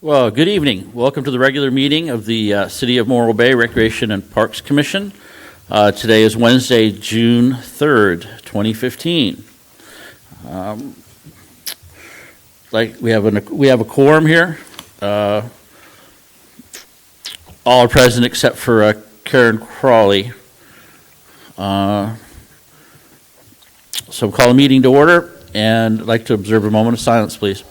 Well, good evening. Welcome to the regular meeting of the City of Morro Bay Recreation and Parks Commission. Today is Wednesday, June 3rd, 2015. We have a quorum here. All are present except for Karen Crawley. So we'll call the meeting to order, and I'd like to observe a moment of silence, please.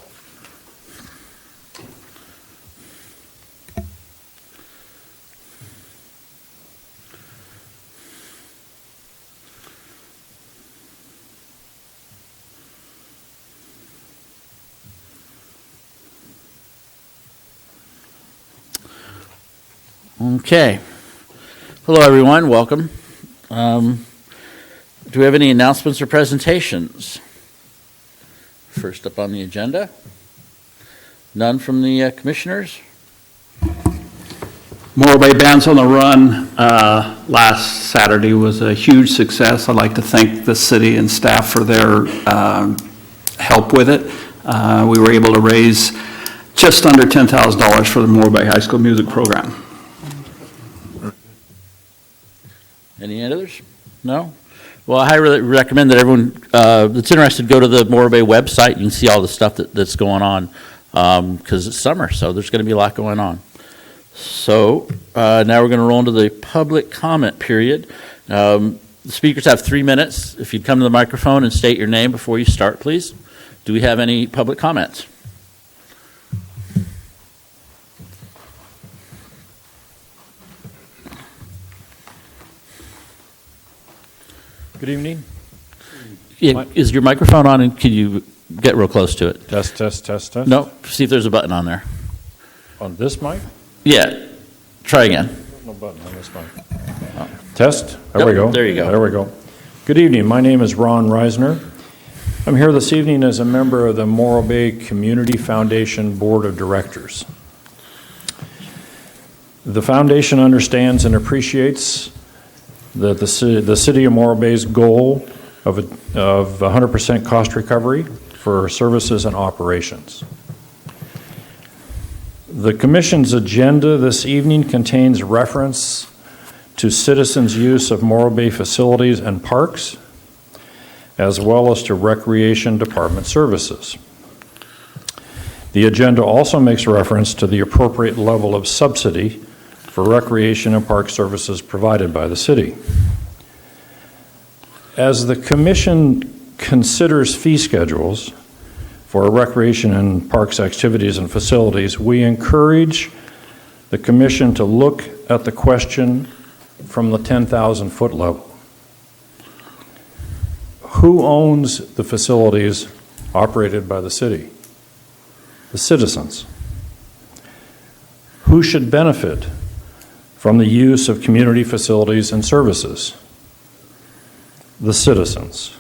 Okay. Hello, everyone. Welcome. Do we have any announcements or presentations? First up on the agenda. None from the commissioners? Morro Bay Bands on the Run last Saturday was a huge success. I'd like to thank the city and staff for their help with it. We were able to raise just under $10,000 for the Morro Bay High School music program. Any others? No? Well, I highly recommend that everyone that's interested go to the Morro Bay website. You can see all the stuff that's going on because it's summer, so there's going to be a lot going on. So now we're going to roll into the public comment period. The speakers have 3 minutes. If you'd come to the microphone and state your name before you start, please. Do we have any public comments? Good evening. Yeah, is your microphone on, and can you get real close to it? Test, test, test, test. No, see if there's a button on there. On this mic? Yeah, try again. No button on this mic. Oh. Test. There Yep, we go. there you go. There we go. Good evening. My name is Ron Reisner. I'm here this evening as a member of the Morro Bay Community Foundation Board of Directors. The foundation understands and appreciates that the City of Morro Bay's goal of 100% cost recovery for services and operations. The Commission's agenda this evening contains reference to citizens' use of Morro Bay facilities and parks, as well as to Recreation Department services. The agenda also makes reference to the appropriate level of subsidy for recreation and park services provided by the city. As the Commission considers fee schedules for recreation and parks activities and facilities, we encourage the Commission to look at the question from the 10,000-foot level. Who owns the facilities operated by the city? The citizens. Who should benefit from the use of community facilities and services? The citizens.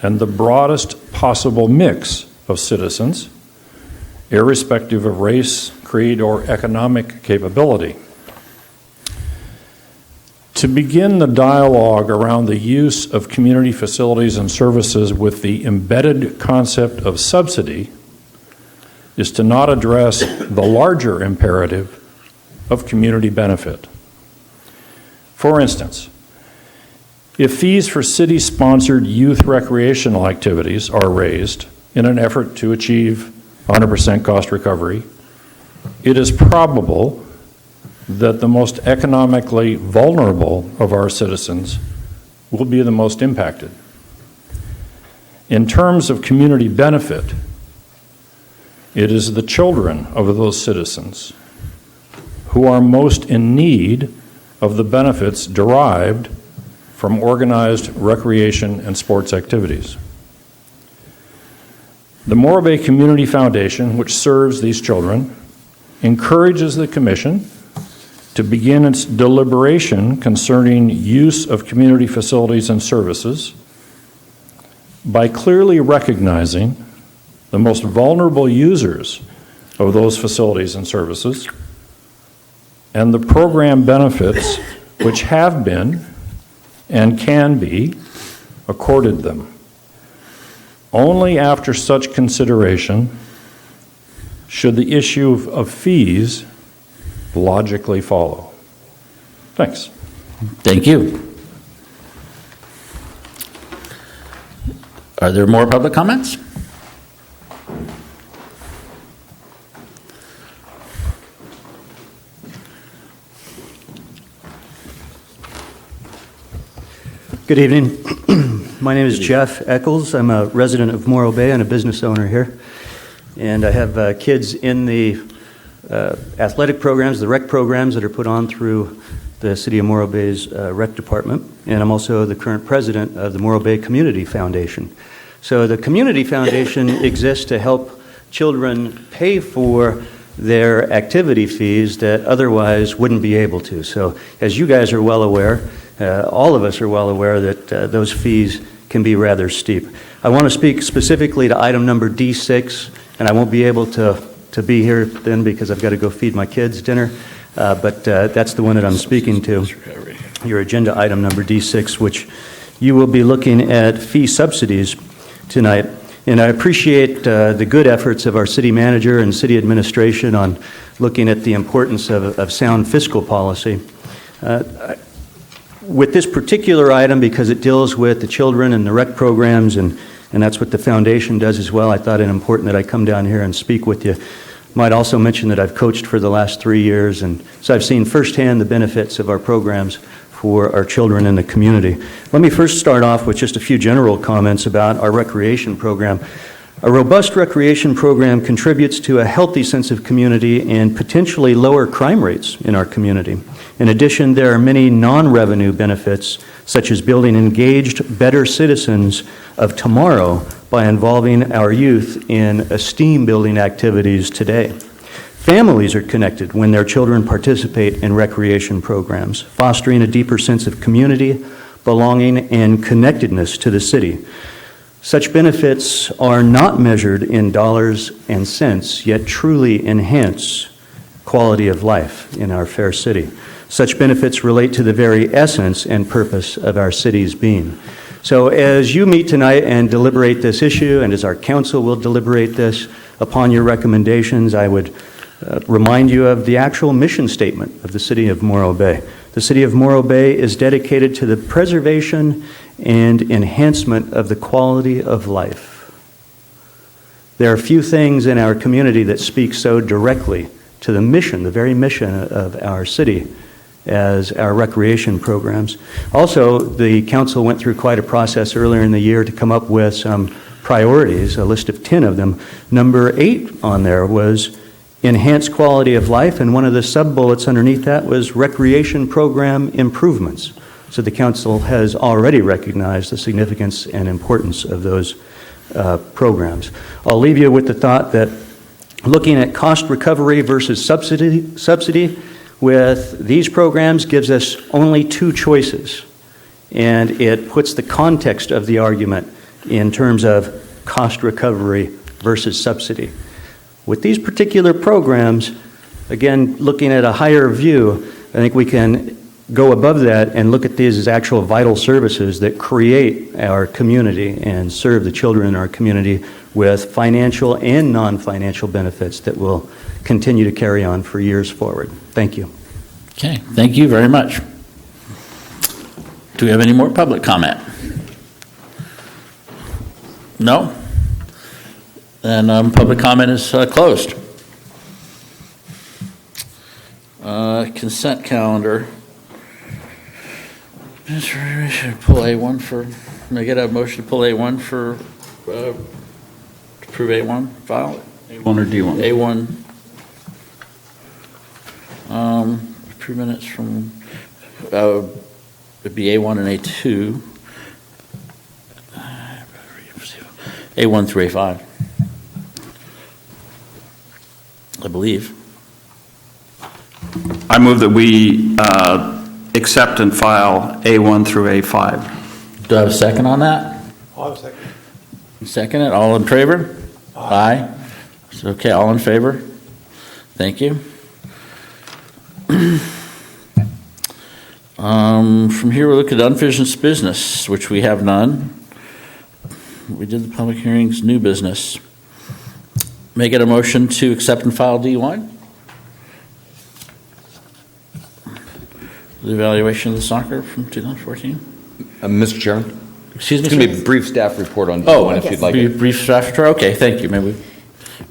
And the broadest possible mix of citizens, irrespective of race, creed, or economic capability. To begin the dialogue around the use of community facilities and services with the embedded concept of subsidy is to not address the larger imperative of community benefit. For instance, if fees for city-sponsored youth recreational activities are raised in an effort to achieve 100% cost recovery, it is probable that the most economically vulnerable of our citizens will be the most impacted. In terms of community benefit, it is the children of those citizens who are most in need of the benefits derived from organized recreation and sports activities. The Morro Bay Community Foundation, which serves these children, encourages the Commission to begin its deliberation concerning use of community facilities and services by clearly recognizing the most vulnerable users of those facilities and services and the program benefits which have been and can be accorded them. Only after such consideration should the issue of fees logically follow? Thanks. Thank you. Are there more public comments? Good evening. My name is Jeff Eccles. I'm a resident of Morro Bay and a business owner here. And I have kids in the athletic programs, the rec programs that are put on through the City of Morro Bay's rec department. And I'm also the current president of the Morro Bay Community Foundation. So the Community Foundation exists to help children pay for their activity fees that otherwise wouldn't be able to. So as you guys are well aware, all of us are well aware that those fees can be rather steep. I want to speak specifically to item number D6, and I won't be able to be here then because I've got to go feed my kids dinner, but that's the one that I'm speaking to, your agenda item number D6, which you will be looking at fee subsidies tonight. And I appreciate the good efforts of our city manager and city administration on looking at the importance of sound fiscal policy. With this particular item, because it deals with the children and the rec programs, and that's what the foundation does as well, I thought it important that I come down here and speak with you. Might also mention that I've coached for the last 3 years, and so I've seen firsthand the benefits of our programs for our children in the community. Let me first start off with just a few general comments about our recreation program. A robust recreation program contributes to a healthy sense of community and potentially lower crime rates in our community. In addition, there are many non-revenue benefits, such as building engaged, better citizens of tomorrow by involving our youth in esteem-building activities today. Families are connected when their children participate in recreation programs, fostering a deeper sense of community, belonging, and connectedness to the city. Such benefits are not measured in dollars and cents, yet truly enhance quality of life in our fair city. Such benefits relate to the very essence and purpose of our city's being. So as you meet tonight and deliberate this issue, and as our council will deliberate this upon your recommendations, I would remind you of the actual mission statement of the City of Morro Bay. The City of Morro Bay is dedicated to the preservation and enhancement of the quality of life. There are few things in our community that speak so directly to the mission, the very mission of our city, as our recreation programs. Also, the council went through quite a process earlier in the year to come up with some priorities, a list of 10 of them. Number 8 on there was enhanced quality of life, and one of the sub-bullets underneath that was recreation program improvements. So the council has already recognized the significance and importance of those programs. I'll leave you with the thought that looking at cost recovery versus subsidy with these programs gives us only 2 choices, and it puts the context of the argument in terms of cost recovery versus subsidy. With these particular programs, again, looking at a higher view, I think we can go above that and look at these as actual vital services that create our community and serve the children in our community with financial and non-financial benefits that will continue to carry on for years forward. Thank you. Okay, thank you very much. Do we have any more public comment? No? Then public comment is closed. Consent calendar. Should pull A1 for, may I get a motion to pull A1 for, to approve A1 file? A1 or D1? A1. Approve minutes from, it'd be A1 and A2. A1 through A5. I believe. I move that we accept and file A1 through A5. Do I have a second on that? I'll have a second. Second it. All in favor? Aye. So, okay, all in favor? Thank you. From here, we look at unfinished business, which we have none. We did the public hearings, new business. May I get a motion to accept and file D1? The evaluation of the soccer from 2014? Mr. Chairman? Excuse me, It's going to be sir? a brief staff report on Oh, D1 if you'd like it. brief draft report? Okay, thank you. Maybe we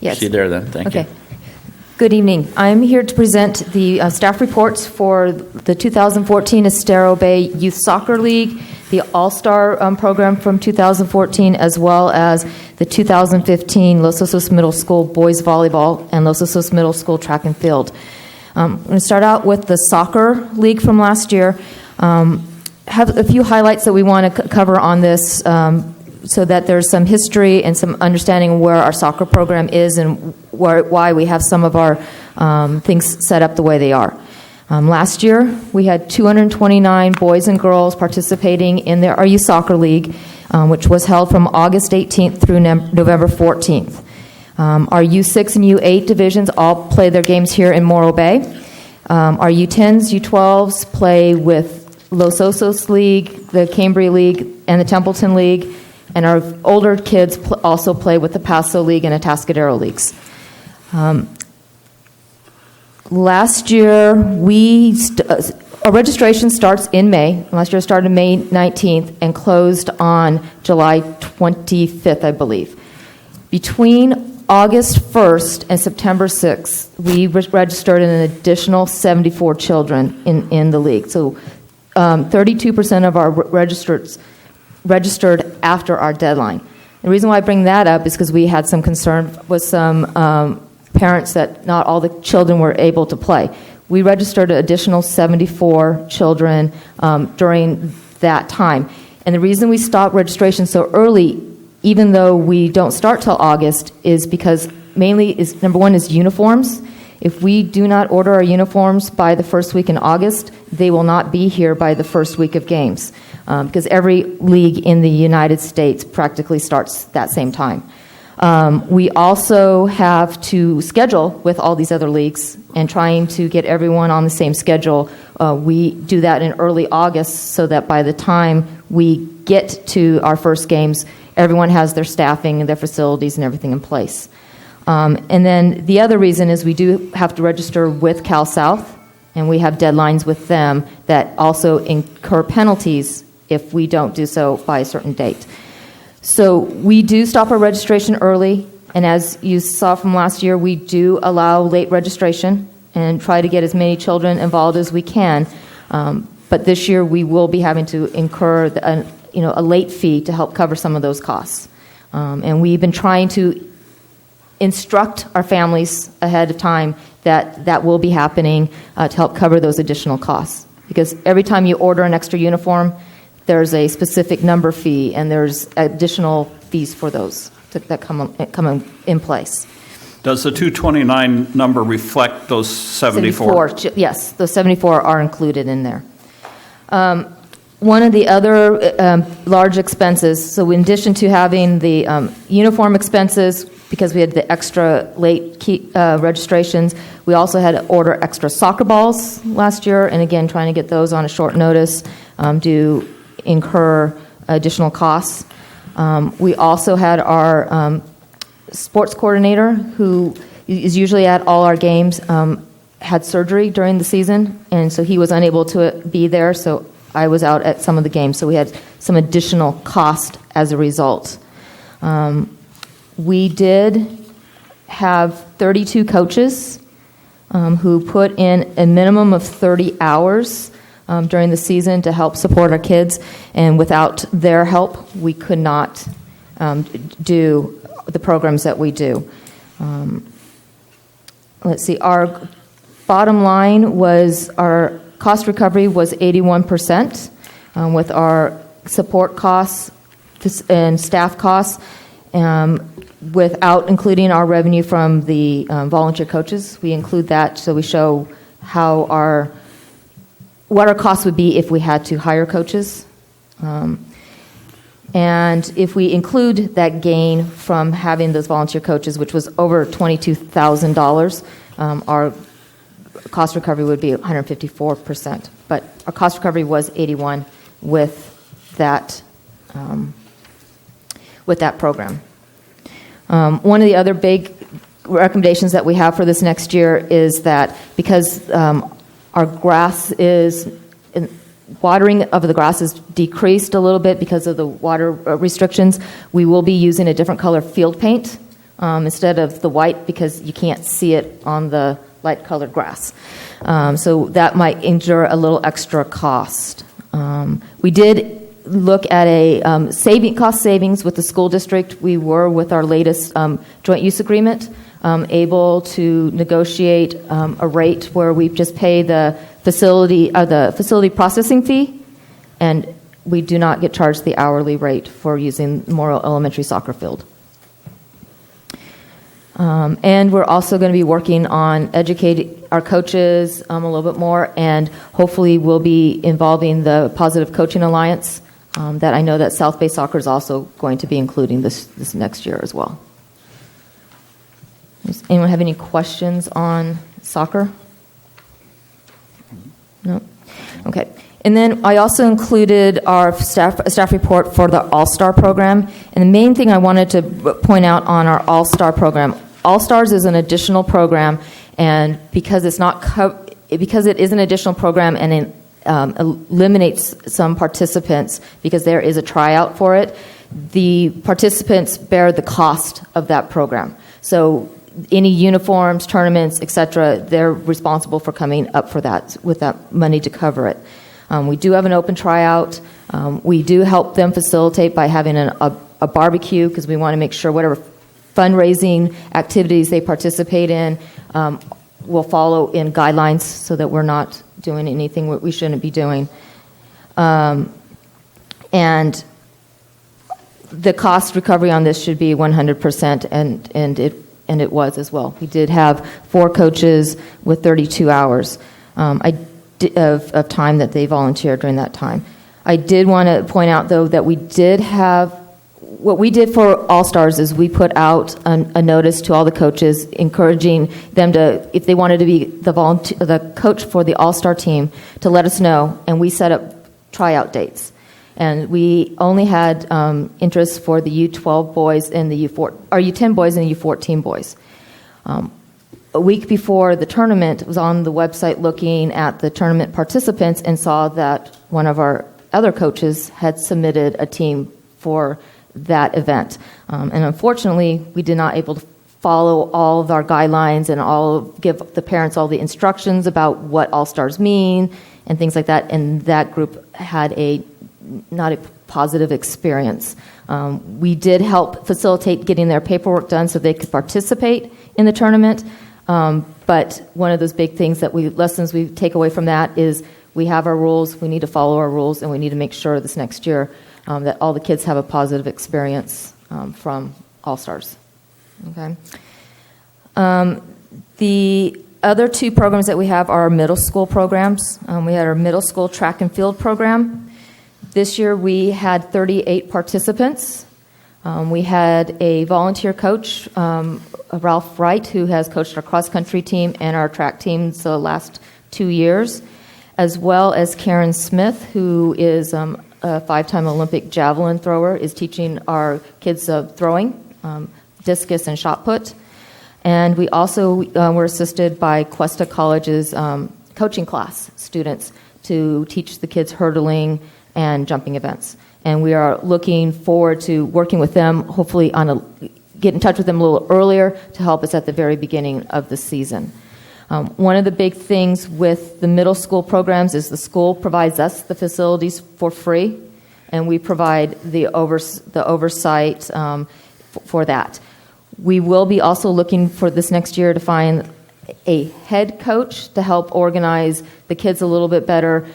Yes. proceed there then. Thank you. Okay. Good evening. I'm here to present the staff reports for the 2014 Estero Bay Youth Soccer League, the All-Star program from 2014, as well as the 2015 Los Osos Middle School Boys Volleyball and Los Osos Middle School Track and Field. I'm going to start out with the soccer league from last year. Have a few highlights that we want to cover on this so that there's some history and some understanding of where our soccer program is and why we have some of our things set up the way they are. Last year, we had 229 boys and girls participating in our youth soccer league, which was held from August 18th through November 14th. Our U6 and U8 divisions all play their games here in Morro Bay. Our U10s, U12s play with Los Osos League, the Cambria League, and the Templeton League, and our older kids also play with the Paso League and Atascadero Leagues. Last year, our registration starts in May. Last year it started May 19th and closed on July 25th, I believe. Between August 1st and September 6th, we registered an additional 74 children in the league. So 32% of our registered after our deadline. The reason why I bring that up is because we had some concern with some parents that not all the children were able to play. We registered an additional 74 children during that time. And the reason we stopped registration so early, even though we don't start till August, is because number one is uniforms. If we do not order our uniforms by the first week in August, they will not be here by the first week of games, because every league in the United States practically starts that same time. We also have to schedule with all these other leagues, and trying to get everyone on the same schedule. We do that in early August so that by the time we get to our first games, everyone has their staffing and their facilities and everything in place. And then the other reason is we do have to register with Cal South, and we have deadlines with them that also incur penalties if we don't do so by a certain date. So we do stop our registration early, and as you saw from last year, we do allow late registration and try to get as many children involved as we can. But this year we will be having to incur a late fee to help cover some of those costs. And we've been trying to instruct our families ahead of time that will be happening to help cover those additional costs. Because every time you order an extra uniform, there's a specific number fee, and there's additional fees for those that come in place. Does the 229 number reflect those 74? Yes, those 74 are included in there. One of the other large expenses, so in addition to having the uniform expenses, because we had the extra late registrations, we also had to order extra soccer balls last year, and again, trying to get those on a short notice do incur additional costs. We also had our sports coordinator, who is usually at all our games, had surgery during the season, and so he was unable to be there, so I was out at some of the games, so we had some additional cost as a result. We did have 32 coaches who put in a minimum of 30 hours during the season to help support our kids, and without their help, we could not do the programs that we do. Let's see, our bottom line was our cost recovery was 81%, with our support costs and staff costs, without including our revenue from the volunteer coaches. We include that so we show what our costs would be if we had to hire coaches. And if we include that gain from having those volunteer coaches, which was over $22,000, our cost recovery would be 154%. But our cost recovery was 81% with that program. One of the other big recommendations that we have for this next year is that because our grass is, watering of the grass is decreased a little bit because of the water restrictions, we will be using a different color field paint instead of the white because you can't see it on the light colored grass. So that might endure a little extra cost. We did look at a cost savings with the school district. We were, with our latest joint use agreement, able to negotiate a rate where we just pay the facility processing fee, and we do not get charged the hourly rate for using Morrow Elementary soccer field. And we're also going to be working on educating our coaches a little bit more, and hopefully we'll be involving the Positive Coaching Alliance that I know that South Bay Soccer is also going to be including this next year as well. Does anyone have any questions on soccer? No? Okay. And then I also included our staff report for the All-Star program. And the main thing I wanted to point out on our All-Star program, All-Stars is an additional program, and because it is an additional program and it eliminates some participants because there is a tryout for it, the participants bear the cost of that program. So any uniforms, tournaments, etc., they're responsible for coming up for that with that money to cover it. We do have an open tryout. We do help them facilitate by having a barbecue because we want to make sure whatever fundraising activities they participate in will follow in guidelines so that we're not doing anything we shouldn't be doing. And the cost recovery on this should be 100%, and it was as well. We did have 4 coaches with 32 hours of time that they volunteered during that time. I did want to point out, though, that what we did for All-Stars is we put out a notice to all the coaches encouraging them to, if they wanted to be the coach for the All-Star team, to let us know, and we set up tryout dates. And we only had interest for the U12 boys and the U10 boys and the U14 boys. A week before the tournament, was on the website looking at the tournament participants and saw that one of our other coaches had submitted a team for that event. And unfortunately, we did not able to follow all of our guidelines and give the parents all the instructions about what All-Stars mean and things like that. And that group had not a positive experience. We did help facilitate getting their paperwork done so they could participate in the tournament. But one of those big things lessons we take away from that is we have our rules, we need to follow our rules, and we need to make sure this next year that all the kids have a positive experience from All-Stars. Okay. The other 2 programs that we have are our middle school programs. We had our middle school track and field program. This year we had 38 participants. We had a volunteer coach, Ralph Wright, who has coached our cross-country team and our track teams the last 2 years, as well as Karen Smith, who is a 5-time Olympic javelin thrower, is teaching our kids throwing, discus and shot put. And we also were assisted by Cuesta College's coaching class students to teach the kids hurdling and jumping events. And we are looking forward to working with them, hopefully get in touch with them a little earlier to help us at the very beginning of the season. One of the big things with the middle school programs is the school provides us the facilities for free, and we provide the oversight for that. We will be also looking for this next year to find a head coach to help organize the kids a little bit better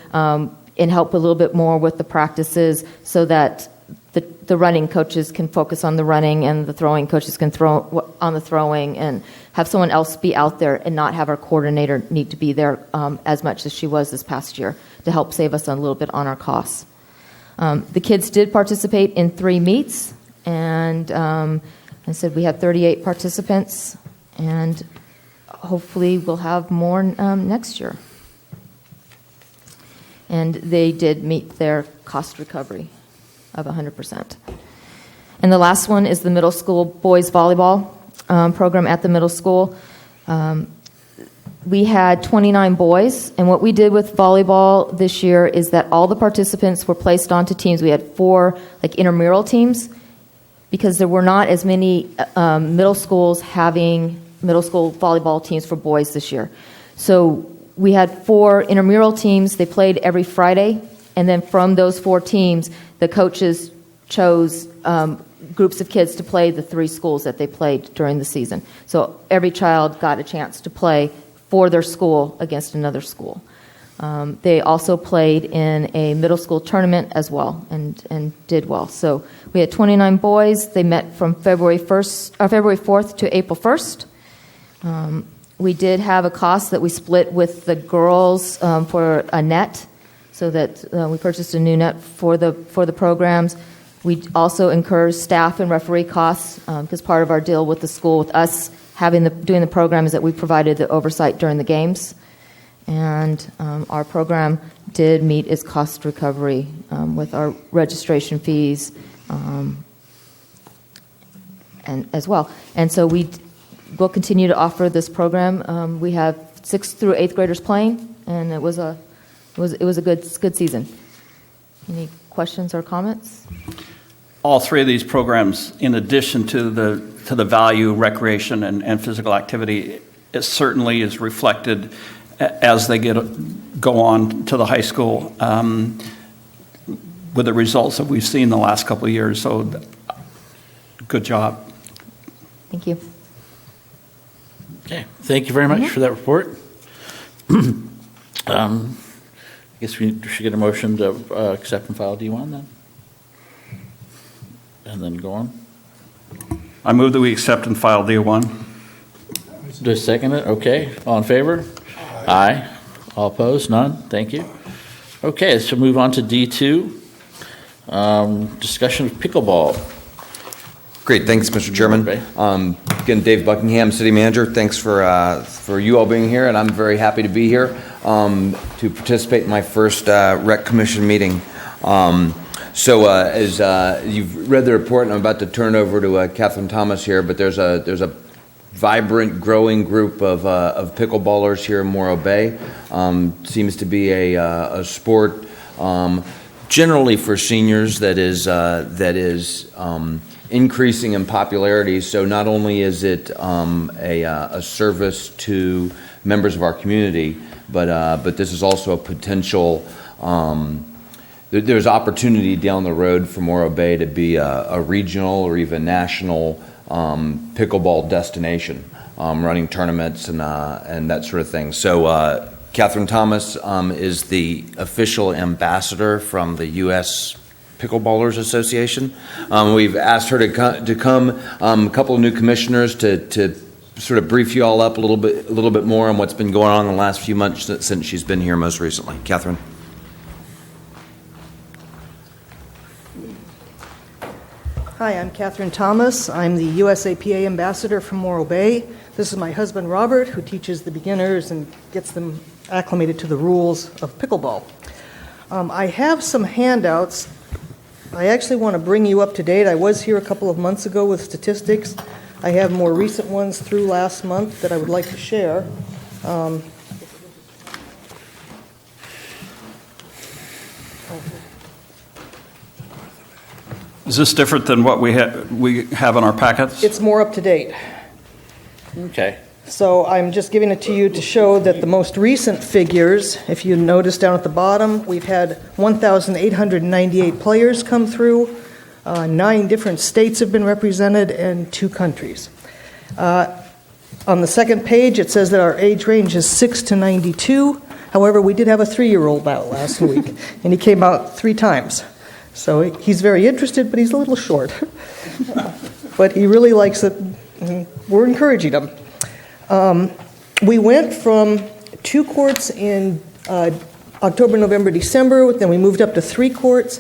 and help a little bit more with the practices so that the running coaches can focus on the running and the throwing coaches can throw on the throwing, and have someone else be out there and not have our coordinator need to be there as much as she was this past year to help save us a little bit on our costs. The kids did participate in 3 meets, and I said we had 38 participants, and hopefully we'll have more next year. And they did meet their cost recovery of 100%. And the last one is the middle school boys volleyball. program at the middle school. We had 29 boys, and what we did with volleyball this year is that all the participants were placed onto teams. We had 4 intramural teams because there were not as many middle schools having middle school volleyball teams for boys this year. So we had 4 intramural teams. They played every Friday, and then from those 4 teams, the coaches chose groups of kids to play the 3 schools that they played during the season. So every child got a chance to play for their school against another school. They also played in a middle school tournament as well and did well. So we had 29 boys. They met from February 4th to April 1st. We did have a cost that we split with the girls for a net, so that we purchased a new net for the programs. We also incur staff and referee costs because part of our deal with the school, with us doing the program, is that we provided the oversight during the games. And our program did meet its cost recovery with our registration fees and as well. And so we will continue to offer this program. We have 6th through 8th graders playing, and it was a good season. Any questions or comments? All 3 of these programs, in addition to the value, recreation, and physical activity, it certainly is reflected as they go on to the high school with the results that we've seen the last couple of years. So, good job. Thank you. Okay, thank you very much for that report. I guess we should get a motion to accept and file D1 then, and then go on. I move that we accept and file D1. Do I second it? Okay, all in favor? Aye. All opposed? None? Thank you. Okay, so move on to D2, discussion of pickleball. Great, thanks, Mr. Chairman. Again, Dave Buckingham, City Manager. Thanks for you all being here, and I'm very happy to be here to participate in my first Rec Commission meeting. So as you've read the report, and I'm about to turn over to Catherine Thomas here, but there's a vibrant, growing group of pickleballers here in Morro Bay. Seems to be a sport generally for seniors that is increasing in popularity. So not only is it a service to members of our community, but this is also a potential. There's opportunity down the road for Morro Bay to be a regional or even national pickleball destination, running tournaments and that sort of thing. So Catherine Thomas is the official ambassador from the U.S. Pickleballers Association. We've asked her to come. A couple of new commissioners to sort of brief you all up a little bit more on what's been going on in the last few months since she's been here most recently. Catherine. Hi, I'm Catherine Thomas. I'm the USAPA ambassador from Morro Bay. This is my husband, Robert, who teaches the beginners and gets them acclimated to the rules of pickleball. I have some handouts. I actually want to bring you up to date. I was here a couple of months ago with statistics. I have more recent ones through last month that I would like to share. Is this different than what we have in our packets? It's more up to date. Okay. So I'm just giving it to you to show that the most recent figures, if you notice down at the bottom, we've had 1,898 players come through, 9 different states have been represented, and 2 countries. On the second page, it says that our age range is 6 to 92. However, we did have a 3-year-old out last week, and he came out 3 times. So he's very interested, but he's a little short. But he really likes it, and we're encouraging him. We went from 2 courts in October, November, December, then we moved up to 3 courts.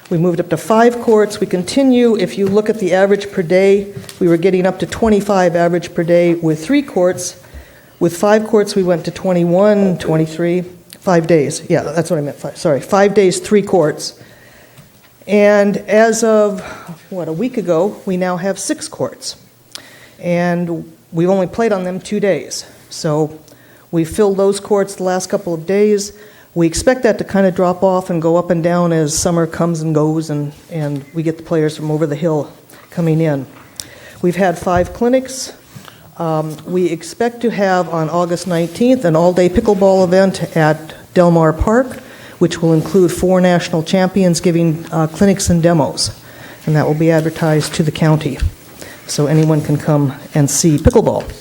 We moved up to 5 courts. We continue, if you look at the average per day, we were getting up to 25 average per day with 3 courts. With 5 courts, we went to 21, 23, 5 days. Yeah, that's what I meant. 5 days, 3 courts. And as of, a week ago, we now have 6 courts. and we've only played on them 2 days. So we filled those courts the last couple of days. We expect that to kind of drop off and go up and down as summer comes and goes, and we get the players from over the hill coming in. We've had 5 clinics. We expect to have on August 19th an all-day pickleball event at Del Mar Park, which will include 4 national champions giving clinics and demos. And that will be advertised to the county, so anyone can come and see pickleball.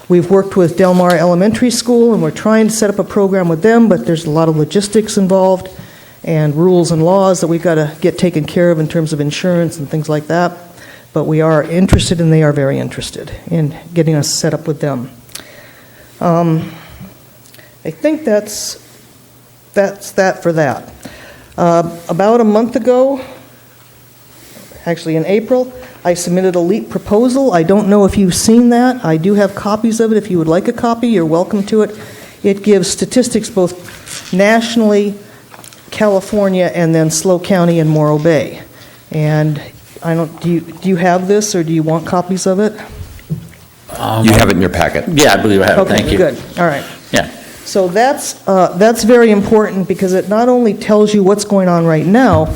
We've worked with Del Mar Elementary School, and we're trying to set up a program with them, but there's a lot of logistics involved and rules and laws that we've got to get taken care of in terms of insurance and things like that. But we are interested, and they are very interested in getting us set up with them. I think that's that for that. About a month ago, actually in April, I submitted a LEAP proposal. I don't know if you've seen that. I do have copies of it. If you would like a copy, you're welcome to it. It gives statistics both nationally, California, and then SLO County and Morro Bay. And I don't. Do you have this, or do you want copies of it? You have it in your packet. Yeah, I believe I have it. Okay, Thank you. good. All right. Yeah. So that's very important, because it not only tells you what's going on right now,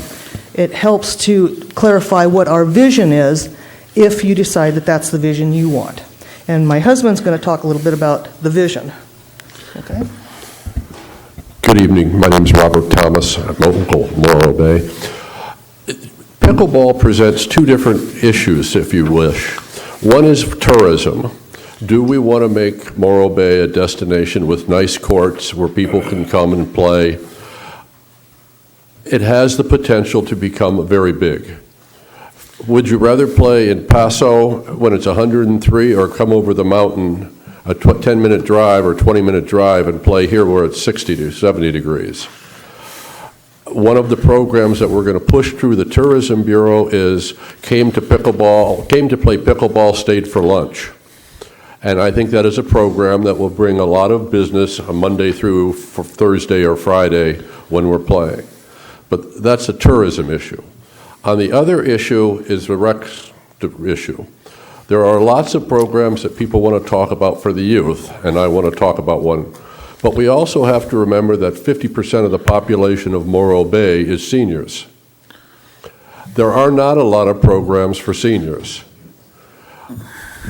it helps to clarify what our vision is if you decide that that's the vision you want. And my husband's going to talk a little bit about the vision. Okay. Good evening. My name is Robert Thomas. I'm local, Morro Bay. Pickleball presents 2 different issues, if you wish. One is tourism. Do we want to make Morro Bay a destination with nice courts where people can come and play? It has the potential to become very big. Would you rather play in Paso when it's 103, or come over the mountain a 10-minute drive or 20-minute drive and play here where it's 60 to 70 degrees? One of the programs that we're going to push through the Tourism Bureau is came to play pickleball, stayed for lunch. And I think that is a program that will bring a lot of business on Monday through Thursday or Friday when we're playing. But that's a tourism issue. On the other issue is the rec issue. There are lots of programs that people want to talk about for the youth, and I want to talk about one. But we also have to remember that 50% of the population of Morro Bay is seniors. There are not a lot of programs for seniors.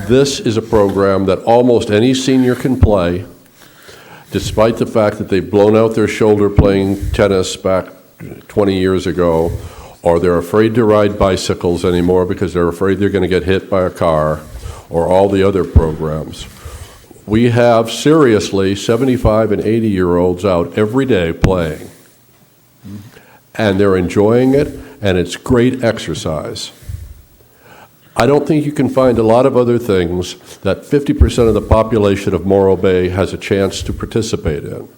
This is a program that almost any senior can play, despite the fact that they've blown out their shoulder playing tennis back 20 years ago, or they're afraid to ride bicycles anymore because they're afraid they're going to get hit by a car, or all the other programs. We have, seriously, 75 and 80-year-olds out every day playing. And they're enjoying it, and it's great exercise. I don't think you can find a lot of other things that 50% of the population of Morro Bay has a chance to participate in.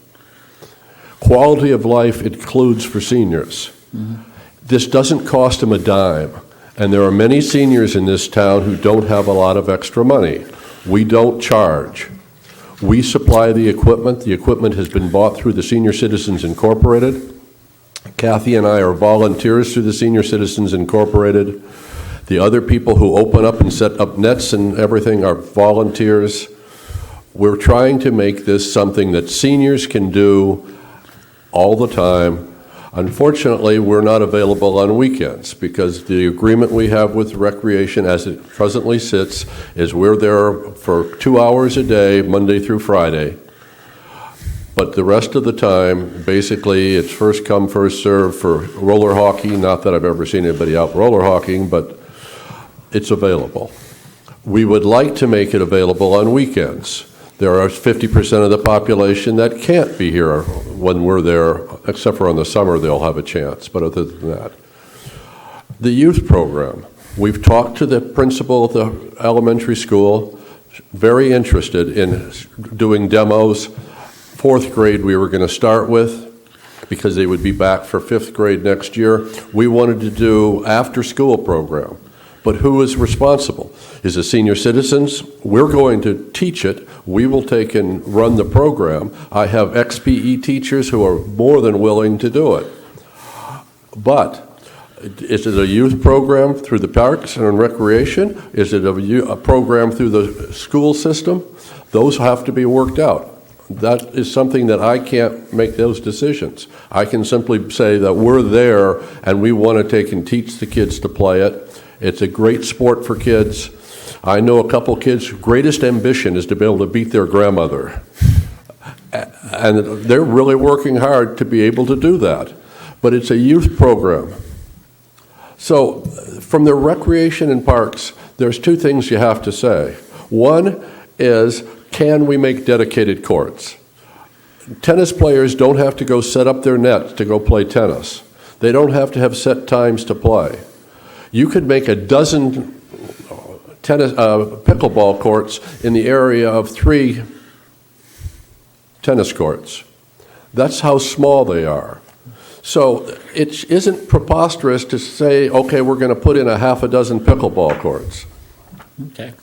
Quality of life includes for seniors. Mm-hmm. This doesn't cost them a dime, and there are many seniors in this town who don't have a lot of extra money. We don't charge. We supply the equipment. The equipment has been bought through the Senior Citizens Incorporated. Kathy and I are volunteers through the Senior Citizens Incorporated. The other people who open up and set up nets and everything are volunteers. We're trying to make this something that seniors can do all the time. Unfortunately, we're not available on weekends because the agreement we have with Recreation as it presently sits is we're there for 2 hours a day, Monday through Friday. But the rest of the time, basically, it's first come, first serve for roller hockey. Not that I've ever seen anybody out roller hockeying, but it's available. We would like to make it available on weekends. There are 50% of the population that can't be here when we're there, except for in the summer they'll have a chance, but other than that. The youth program. We've talked to the principal of the elementary school, very interested in doing demos. 4th grade we were going to start with because they would be back for 5th grade next year. We wanted to do after-school program. But who is responsible? Is it senior citizens? We're going to teach it. We will take and run the program. I have ex-PE teachers who are more than willing to do it. But Is it a youth program through the Parks and Recreation? Is it a program through the school system? Those have to be worked out. That is something that I can't make those decisions. I can simply say that we're there and we want to take and teach the kids to play it. It's a great sport for kids. I know a couple kids' greatest ambition is to be able to beat their grandmother. And they're really working hard to be able to do that. But it's a youth program. So from the recreation and parks, there's two things you have to say. One is, can we make dedicated courts? Tennis players don't have to go set up their nets to go play tennis. They don't have to have set times to play. You could make a dozen pickleball courts in the area of 3 tennis courts. That's how small they are. So it isn't preposterous to say, okay, we're going to put in a half a dozen pickleball courts. Okay.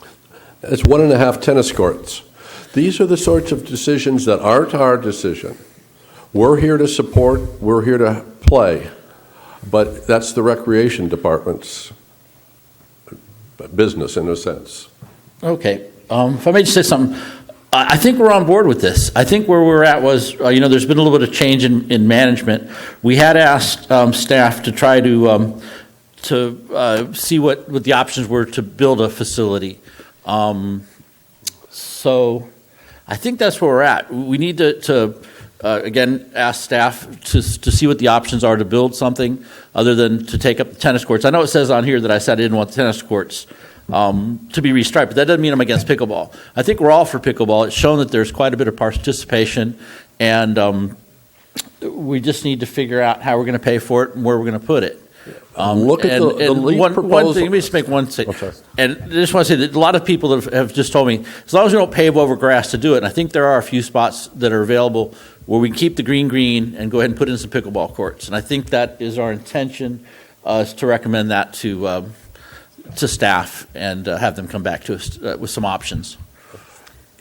It's 1.5 tennis courts. These are the sorts of decisions that aren't our decision. We're here to support, we're here to play, but that's the recreation department's business in a sense. Okay. If I may just say something, I think we're on board with this. I think where we're at was, there's been a little bit of change in management. We had asked staff to try to see what the options were to build a facility. So I think that's where we're at. We need to again, ask staff to see what the options are to build something other than to take up the tennis courts. I know it says on here that I said I didn't want tennis courts to be restriped, but that doesn't mean I'm against pickleball. I think we're all for pickleball. It's shown that there's quite a bit of participation, and we just need to figure out how we're going to pay for it and where we're going to put it. Look at the lead one proposal. thing, let me just make one thing. Okay. And I just want to say that a lot of people have just told me, as long as we don't pave over grass to do it, and I think there are a few spots that are available where we can keep the green and go ahead and put in some pickleball courts. And I think that is our intention, is to recommend that to staff and have them come back to us with some options.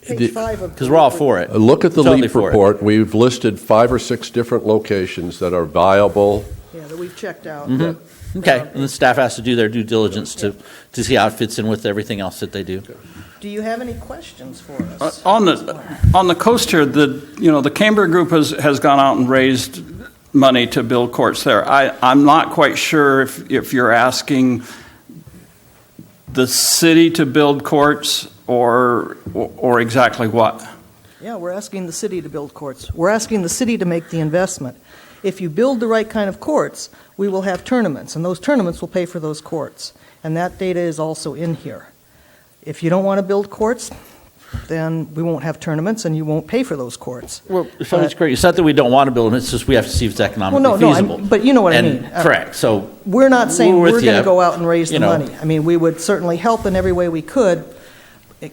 Page 5 of Because we're all for it. Look at the Totally LEAP for it. report. We've listed 5 or 6 different locations that are viable. Yeah, that we've checked out. Okay, and the staff has to do their due diligence to see how it fits in with everything else that they do. Do you have any questions for us? On the coast here, the Cambria Group has gone out and raised money to build courts there. I'm not quite sure if you're asking the city to build courts or exactly what. Yeah, we're asking the city to build courts. We're asking the city to make the investment. If you build the right kind of courts, we will have tournaments, and those tournaments will pay for those courts. And that data is also in here. If you don't want to build courts, then we won't have tournaments and you won't pay for those courts. Well, so it's great. It's not that we don't want to build them, it's just we have to see if it's economically feasible. But you know what I And- mean. Correct, so. We're not saying We're we're with going to you. go out and raise the You know. money. I mean, we would certainly help in every way we could.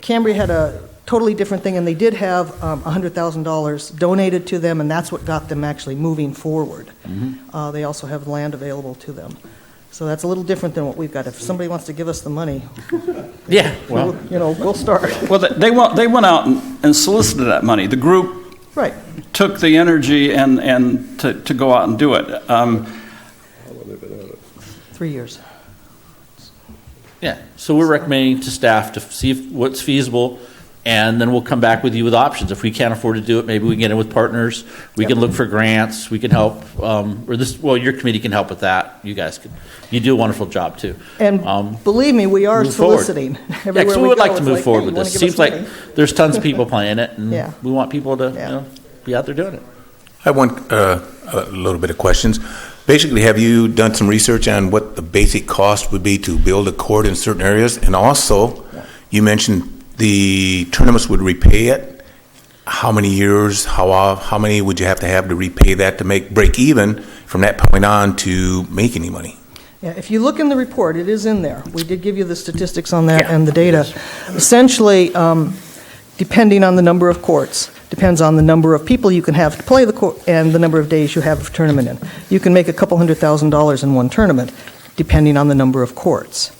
Cambria had a totally different thing, and they did have $100,000 donated to them, and that's what got them actually moving forward. They also have land available to them. So that's a little different than what we've got. If somebody wants to give us the money, Yeah, well, we'll start. Well, they went out and solicited that money. The group Right. took the energy and to go out and do it. 3 years. yeah. So we're recommending to staff to see what's feasible, and then we'll come back with you with options. If we can't afford to do it, maybe we can get in with partners. We can look for grants. We can help, your committee can help with that. You guys can. You do a wonderful job too. And believe me, we are move forward. soliciting. Yeah, Everywhere 'cause we we would go, like to it's move forward hey, with you wanna this. give Seems us like money? there's tons of people playing it, and Yeah. we want people to Yeah. be out there doing it. I want a little bit of questions. Basically, have you done some research on what the basic cost would be to build a court in certain areas? And also, you mentioned the tournaments would repay it. How many years, how many would you have to repay that to break even from that point on to make any money? Yeah, if you look in the report, it is in there. We did give you the statistics on that and the data. Essentially, depending on the number of courts, depends on the number of people you can have to play the court and the number of days you have a tournament in. You can make a couple $100,000 in one tournament, depending on the number of courts.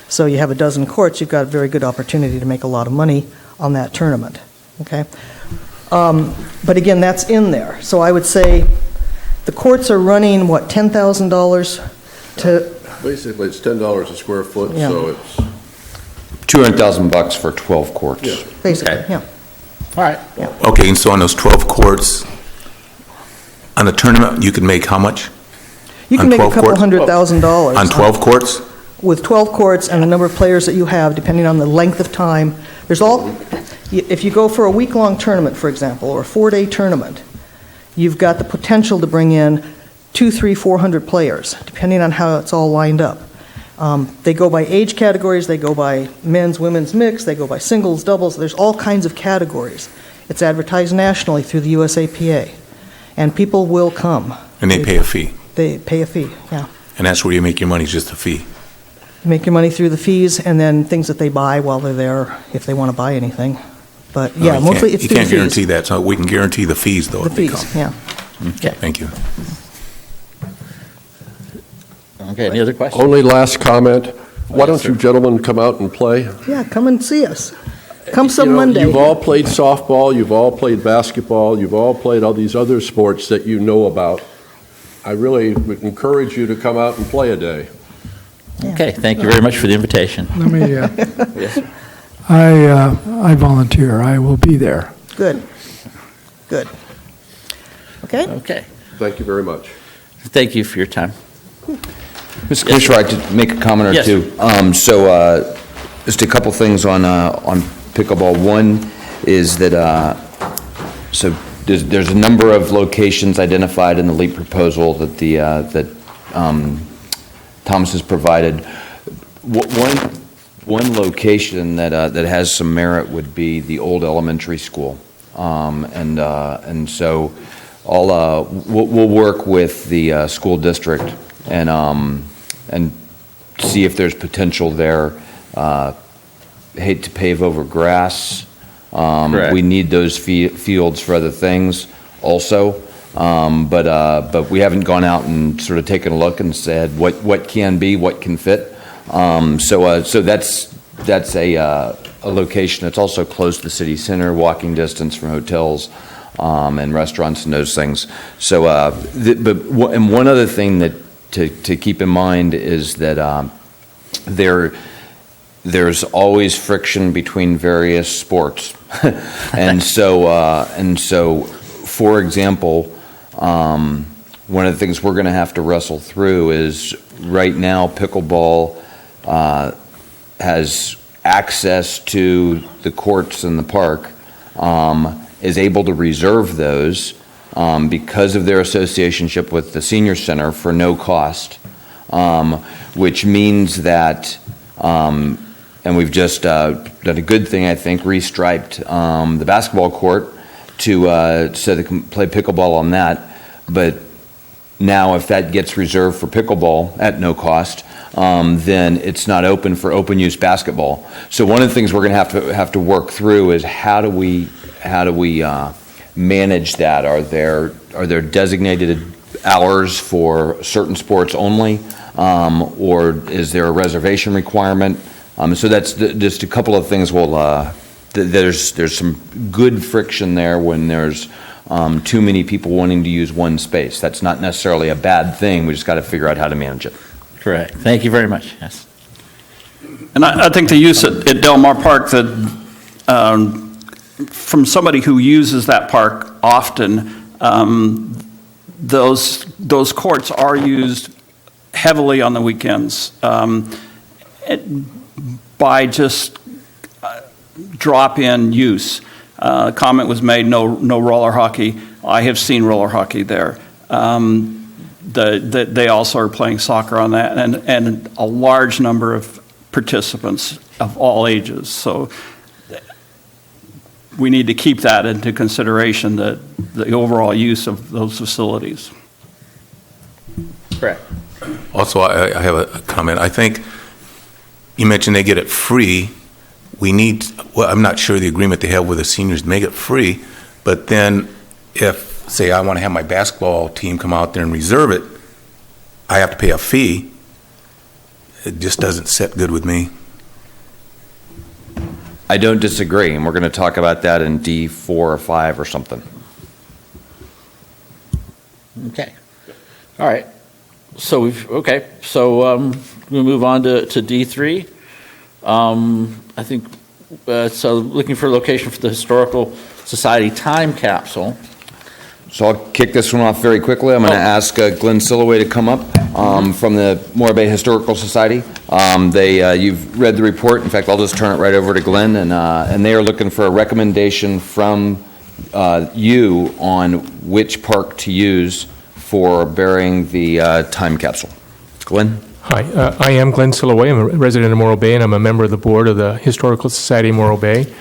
So you have a dozen courts, you've got a very good opportunity to make a lot of money on that tournament. Okay? But again, that's in there. So I would say the courts are running, $10,000 to Basically, it's $10 a square foot, Yeah. so it's, $200,000 for 12 courts. yeah. Basically, Okay. yeah. All right. Okay, and so on those 12 courts, on a tournament, you can make how much? You can On make a 12 couple courts? $100,000. On 12 courts? With 12 courts and the number of players that you have, depending on the length of time. If you go for a week-long tournament, for example, or a 4-day tournament, you've got the potential to bring in 200, 300, 400 players, depending on how it's all lined up. They go by age categories, they go by men's, women's mix, they go by singles, doubles, there's all kinds of categories. It's advertised nationally through the USAPA, and people will come. And they pay a fee? They pay a fee, yeah. And that's where you make your money, is just a fee? You make your money through the fees and then things that they buy while they're there, if they want to buy anything. But, yeah, No, mostly it's you through the can't guarantee fees. that, so we can guarantee the fees, though, The if they fees, come. yeah. Okay. Thank you. Okay, any other questions? Only last comment, why don't you gentlemen come out and play? Yeah, come and see us. Come some You know, Monday. You've all played softball, you've all played basketball, you've all played all these other sports that you know about. I really would encourage you to come out and play a day. Okay, thank you very much for the invitation. Let me, Yes, sir. I volunteer. I will be there. Good, good. Okay? Okay, Thank you very much. thank you for your time. Mr. Commissioner, I'd like to make a comment or Yes. two. Just a couple things on pickleball. One is that, so there's a number of locations identified in the LEAP proposal that Thomas has provided. One location that has some merit would be the old elementary school. And so we'll work with the school district and see if there's potential there. Hate to pave over grass. Correct. We need those fields for other things also. But we haven't gone out and sort of taken a look and said what can be, what can fit. So that's a location that's also close to the city center, walking distance from hotels and restaurants and those things. So, and one other thing that to keep in mind is that there's always friction between various sports, and so for example, one of the things we're going to have to wrestle through is right now pickleball has access to the courts in the park, is able to reserve those because of their associationship with the senior center for no cost, which means that, and we've just done a good thing, I think, restriped the basketball court so they can play pickleball on that. But now if that gets reserved for pickleball at no cost, then it's not open for open use basketball. So one of the things we're going to have to work through is how do we manage that? Are there designated hours for certain sports only, or is there a reservation requirement? So that's just a couple of things. There's some good friction there when there's too many people wanting to use one space. That's not necessarily a bad thing. We just got to figure out how to manage it. Correct. Thank you very much. Yes. And I think the use at Del Mar Park, that from somebody who uses that park often, those courts are used heavily on the weekends by just drop-in use. Comment was made, no roller hockey. I have seen roller hockey there. They also are playing soccer on that, and a large number of participants of all ages. So we need to keep that into consideration, the overall use of those facilities. Correct. Also, I have a comment. I think you mentioned they get it free. I'm not sure the agreement they have with the seniors to make it free, but then if, say, I want to have my basketball team come out there and reserve it, I have to pay a fee. It just doesn't sit good with me. I don't disagree, and we're going to talk about that in D4 or 5 or something. Okay. All right. So we move on to D3. I think, so looking for a location for the Historical Society time capsule. So I'll kick this one off very quickly. I'm going to ask Glenn Silloway to come up from the Morro Bay Historical Society. You've read the report. In fact, I'll just turn it right over to Glenn, and they are looking for a recommendation from you on which park to use for burying the time capsule. Glenn? Hi, I am Glenn Silloway. I'm a resident of Morro Bay, and I'm a member of the board of the Historical Society of Morro Bay.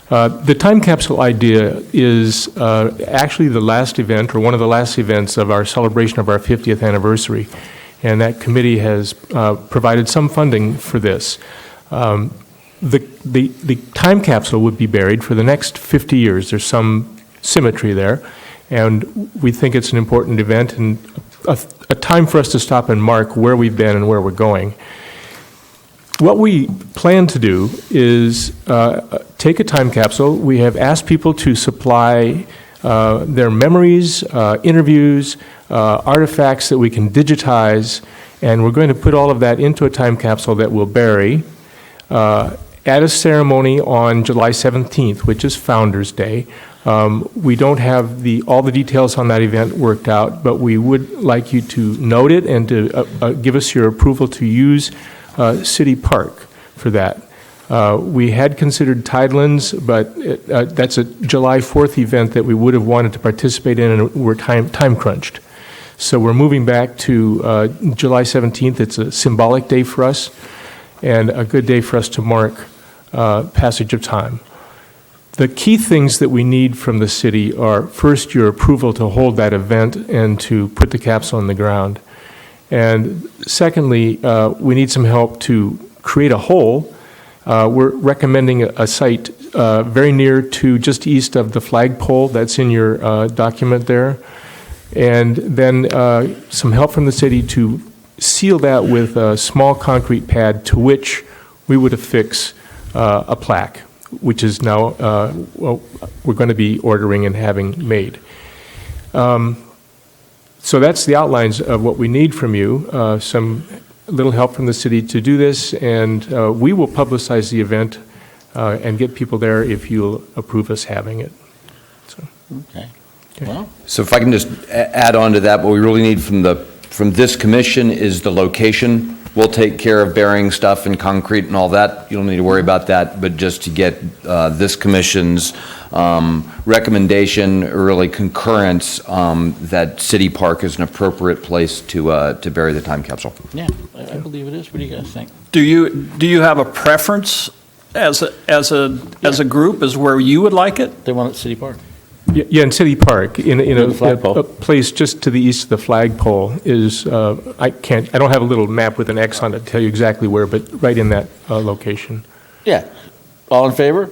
The time capsule idea is actually the last event, or one of the last events of our celebration of our 50th anniversary, and that committee has provided some funding for this. The time capsule would be buried for the next 50 years. There's some symmetry there, and we think it's an important event and a time for us to stop and mark where we've been and where we're going. What we plan to do is take a time capsule. We have asked people to supply their memories, interviews, artifacts that we can digitize, and we're going to put all of that into a time capsule that we'll bury at a ceremony on July 17th, which is Founders Day. We don't have all the details on that event worked out, but we would like you to note it and to give us your approval to use City Park for that. We had considered Tidelands, but that's a July 4th event that we would have wanted to participate in, and we're time crunched. So we're moving back to July 17th. It's a symbolic day for us and a good day for us to mark passage of time. The key things that we need from the city are, first, your approval to hold that event and to put the capsule in the ground. And secondly, we need some help to create a hole. We're recommending a site very near to just east of the flagpole that's in your document there. And then some help from the city to seal that with a small concrete pad to which we would affix a plaque, which is now we're going to be ordering and having made. So that's the outlines of what we need from you, some little help from the city to do this, and we will publicize the event and get people there if you'll approve us having it. So. Okay. Well, So if I can just add on to that, what we really need from this commission is the location. We'll take care of burying stuff in concrete and all that. You don't need to worry about that, but just to get this commission's recommendation, or really concurrence, that City Park is an appropriate place to bury the time capsule. yeah, I believe it is. What do you guys think? Do you have a preference as a group as where you would like it? They want it at City Park. Yeah, in City Park, in the flagpole. a place just to the east of the flagpole is, I don't have a little map with an X on it to tell you exactly where, but right in that location. Yeah. All in favor?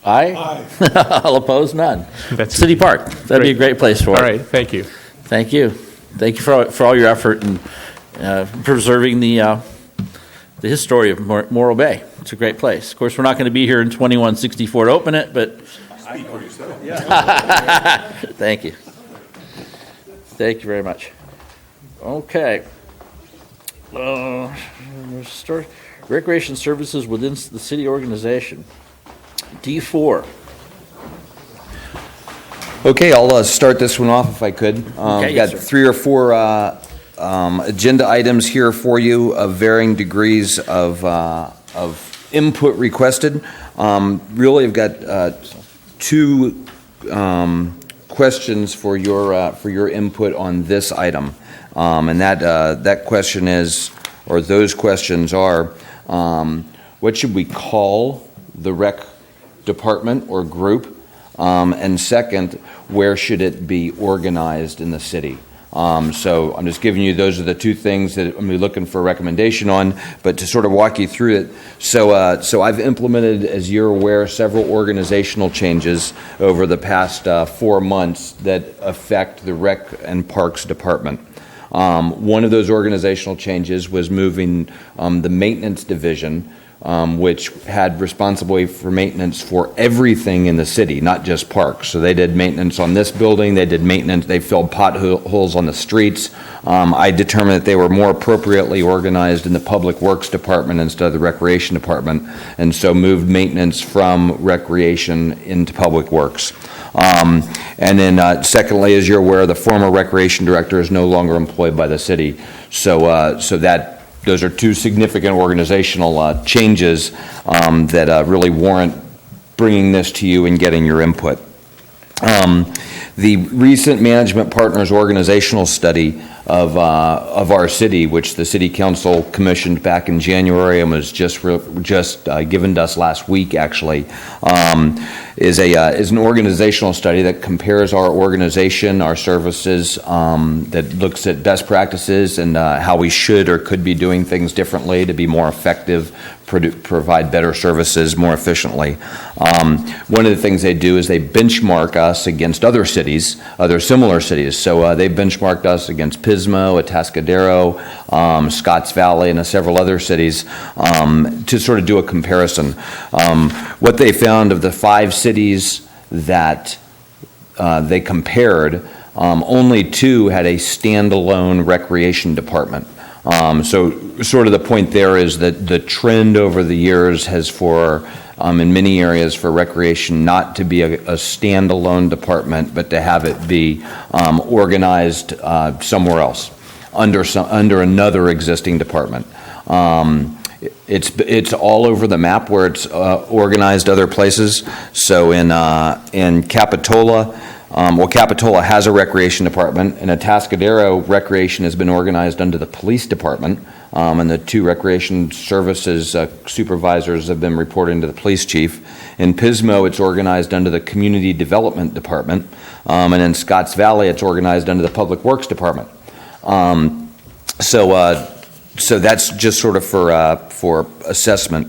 Aye. Aye. All opposed? None. That's City Park. That'd be a great place for it. All right, thank you. Thank you. Thank you for all your effort in preserving the history of Morro Bay. It's a great place. Of course, we're not going to be here in 2164 to open it, but thank you. Thank you very much. Okay. Recreation services within the city organization. D4. Okay, I'll start this one off if I could. Okay, Got yes, sir. 3 or 4 agenda items here for you of varying degrees of input requested. Really, I've got 2 questions for your input on this item, and that question is, or those questions are, what should we call the rec department or group? And second, where should it be organized in the city? So I'm just giving you, those are the 2 things that I'm going to be looking for a recommendation on, but to sort of walk you through it. So I've implemented, as you're aware, several organizational changes over the past 4 months that affect the Rec and Parks Department. One of those organizational changes was moving the maintenance division which had responsibility for maintenance for everything in the city, not just parks. So they did maintenance on this building, they did maintenance, they filled potholes on the streets. I determined that they were more appropriately organized in the Public Works Department instead of the Recreation Department, and so moved maintenance from Recreation into Public Works. And then secondly, as you're aware, the former Recreation Director is no longer employed by the city. So those are two significant organizational changes that really warrant bringing this to you and getting your input. The recent Management Partners organizational study of our city, which the City Council commissioned back in January and was just given to us last week, actually, is an organizational study that compares our organization, our services, that looks at best practices and how we should or could be doing things differently to be more effective, provide better services more efficiently. One of the things they do is they benchmark us against other cities, other similar cities. So they benchmarked us against Pismo, Atascadero, Scotts Valley, and several other cities to sort of do a comparison. What they found of the 5 cities that they compared, only 2 had a standalone recreation department. So sort of the point there is that the trend over the years has in many areas for recreation not to be a standalone department, but to have it be organized somewhere else under another existing department. It's all over the map where it's organized other places. So in Capitola, Capitola has a recreation department. In Atascadero, recreation has been organized under the police department, and the 2 recreation services supervisors have been reporting to the police chief. In Pismo, it's organized under the community development department, and in Scotts Valley, it's organized under the public works department. So that's just sort of for assessment.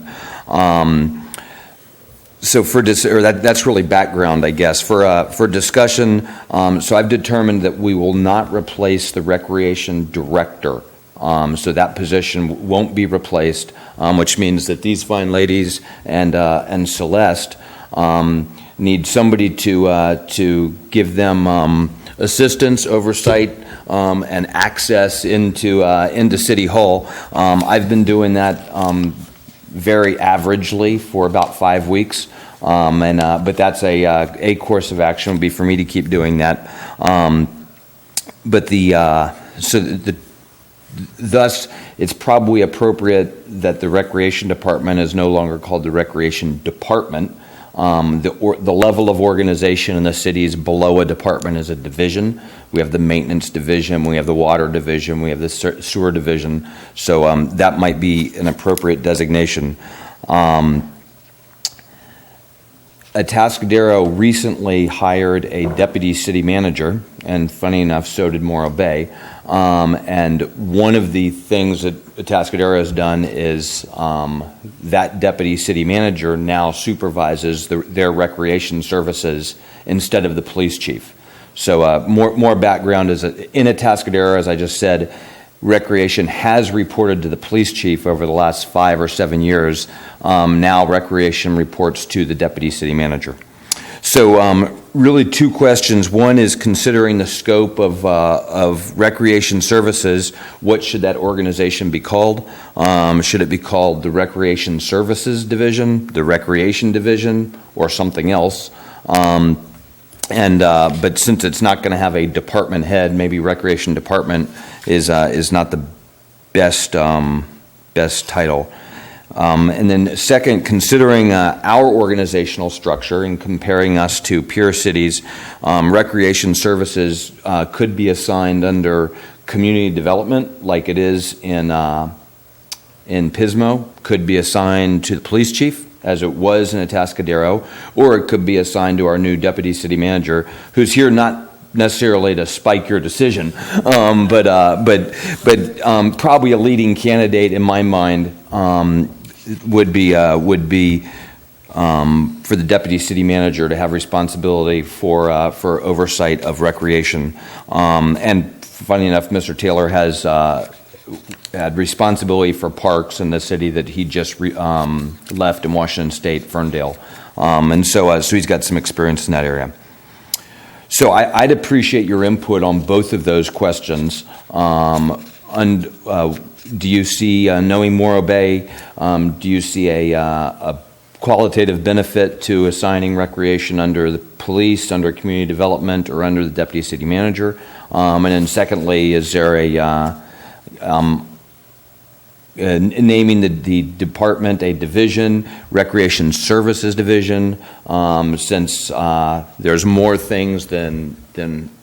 So that's really background, I guess. For discussion, so I've determined that we will not replace the recreation director. So that position won't be replaced, which means that these fine ladies and Celeste need somebody to give them assistance, oversight, and access into City Hall. I've been doing that very averagely for about 5 weeks, but that's a course of action would be for me to keep doing that. Thus, it's probably appropriate that the Recreation Department is no longer called the Recreation Department. The level of organization in the city is below a department is a division. We have the maintenance division, we have the water division, we have the sewer division. So that might be an appropriate designation. Atascadero recently hired a deputy city manager, and funny enough, so did Morro Bay. And one of the things that Atascadero has done is that deputy city manager now supervises their recreation services instead of the police chief. So more background is in Atascadero, as I just said, recreation has reported to the police chief over the last 5 or 7 years. Now recreation reports to the deputy city manager. So really 2 questions. One is considering the scope of recreation services, what should that organization be called? Should it be called the Recreation Services Division, the Recreation Division, or something else? But since it's not going to have a department head, maybe Recreation Department is not the best title. And then second, considering our organizational structure and comparing us to peer cities, recreation services could be assigned under community development, like it is in Pismo, could be assigned to the police chief, as it was in Atascadero, or it could be assigned to our new deputy city manager, who's here not necessarily to spike your decision, but probably a leading candidate in my mind would be for the deputy city manager to have responsibility for oversight of recreation. And funny enough, Mr. Taylor had responsibility for parks in the city that he just left in Washington State, Ferndale. And so he's got some experience in that area. So I'd appreciate your input on both of those questions. Do you see, knowing Morro Bay, do you see a qualitative benefit to assigning recreation under the police, under community development, or under the deputy city manager? And then secondly, is there naming the department a division, recreation services division, since there's more things than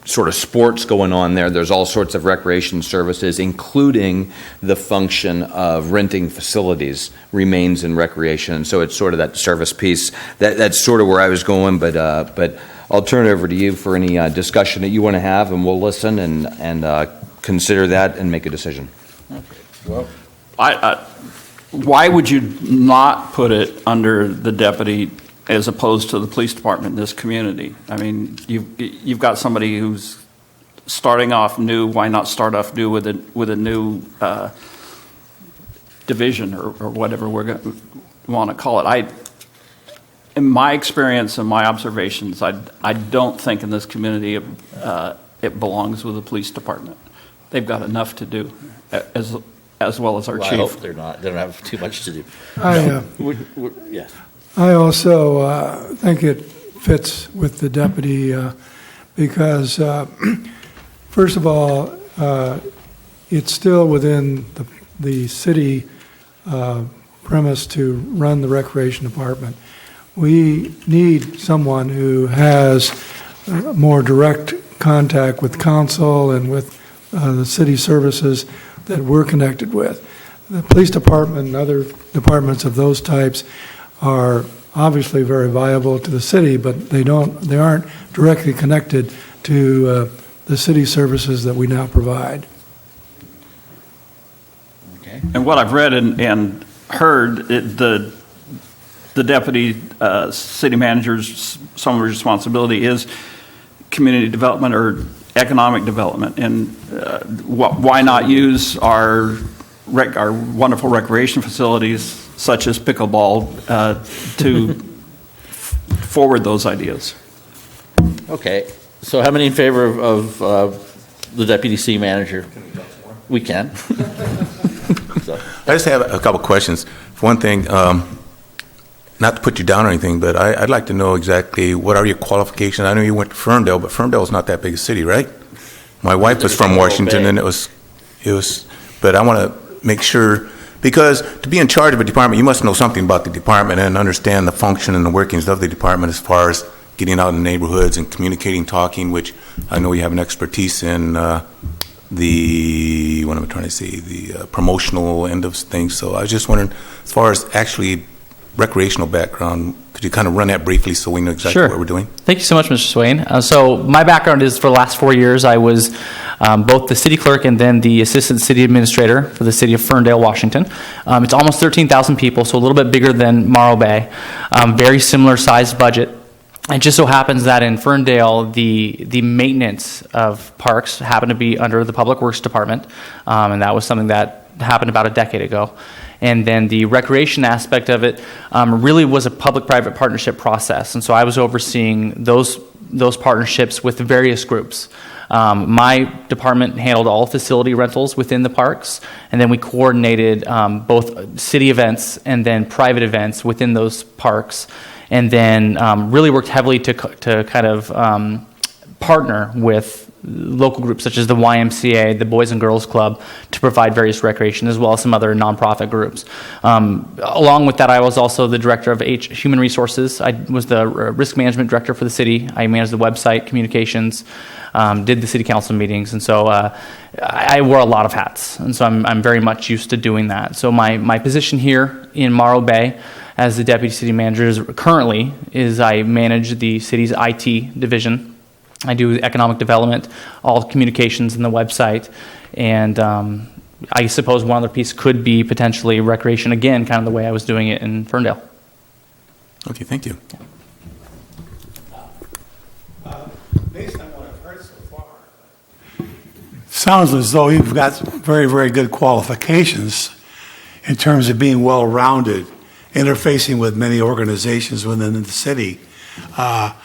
sort of sports going on there. There's all sorts of recreation services, including the function of renting facilities remains in recreation. So it's sort of that service piece. That's sort of where I was going, but I'll turn it over to you for any discussion that you want to have, and we'll listen and consider that and make a decision. Well, why would you not put it under the deputy as opposed to the police department in this community? I mean, you've got somebody who's starting off new. Why not start off new with a new division or whatever we're going to want to call it? In my experience and my observations, I don't think in this community it belongs with the police department. They've got enough to do as well as our chief. I hope they don't have too much to do. Yes. I also think it fits with the deputy because, first of all, it's still within the city premise to run the recreation department. We need someone who has more direct contact with council and with the city services that we're connected with. The police department and other departments of those types are obviously very valuable to the city, but they aren't directly connected to the city services that we now provide. Okay. And what I've read and heard, the deputy city manager's some responsibility is community development or economic development, and why not use our wonderful recreation facilities such as pickleball to forward those ideas? Okay, so how many in favor of the deputy city manager? We can. So. I just have a couple questions. For one thing, not to put you down or anything, but I'd like to know exactly what are your qualifications. I know you went to Ferndale, but Ferndale is not that big a city, right? My wife was from Washington, and it was, but I want to make sure, because to be in charge of a department, you must know something about the department and understand the function and the workings of the department as far as getting out in the neighborhoods and communicating, talking, which I know you have an expertise in the promotional end of things. So I was just wondering, as far as actually recreational background, could you kind of run that briefly so we know exactly what we're doing? Thank you so much, Mr. Swain. So my background is for the last 4 years, I was both the city clerk and then the assistant city administrator for the city of Ferndale, Washington. It's almost 13,000 people, so a little bit bigger than Morro Bay. Very similar sized budget. It just so happens that in Ferndale, the maintenance of parks happened to be under the Public Works Department, and that was something that happened about a decade ago. And then the recreation aspect of it really was a public-private partnership process. And so I was overseeing those partnerships with various groups. My department handled all facility rentals within the parks, and then we coordinated both city events and then private events within those parks, and then really worked heavily to kind of partner with local groups such as the YMCA, the Boys and Girls Club, to provide various recreation, as well as some other nonprofit groups. Along with that, I was also the director of Human Resources. I was the risk management director for the city. I managed the website, communications, did the city council meetings, and so I wore a lot of hats, and so I'm very much used to doing that. So my position here in Morro Bay as the deputy city manager currently is I manage the city's IT division. I do economic development, all communications in the website, and I suppose one other piece could be potentially recreation, again, kind of the way I was doing it in Ferndale. Okay, thank you. Based on what I've heard so far, sounds as though you've got very, very good qualifications in terms of being well-rounded, interfacing with many organizations within the city. I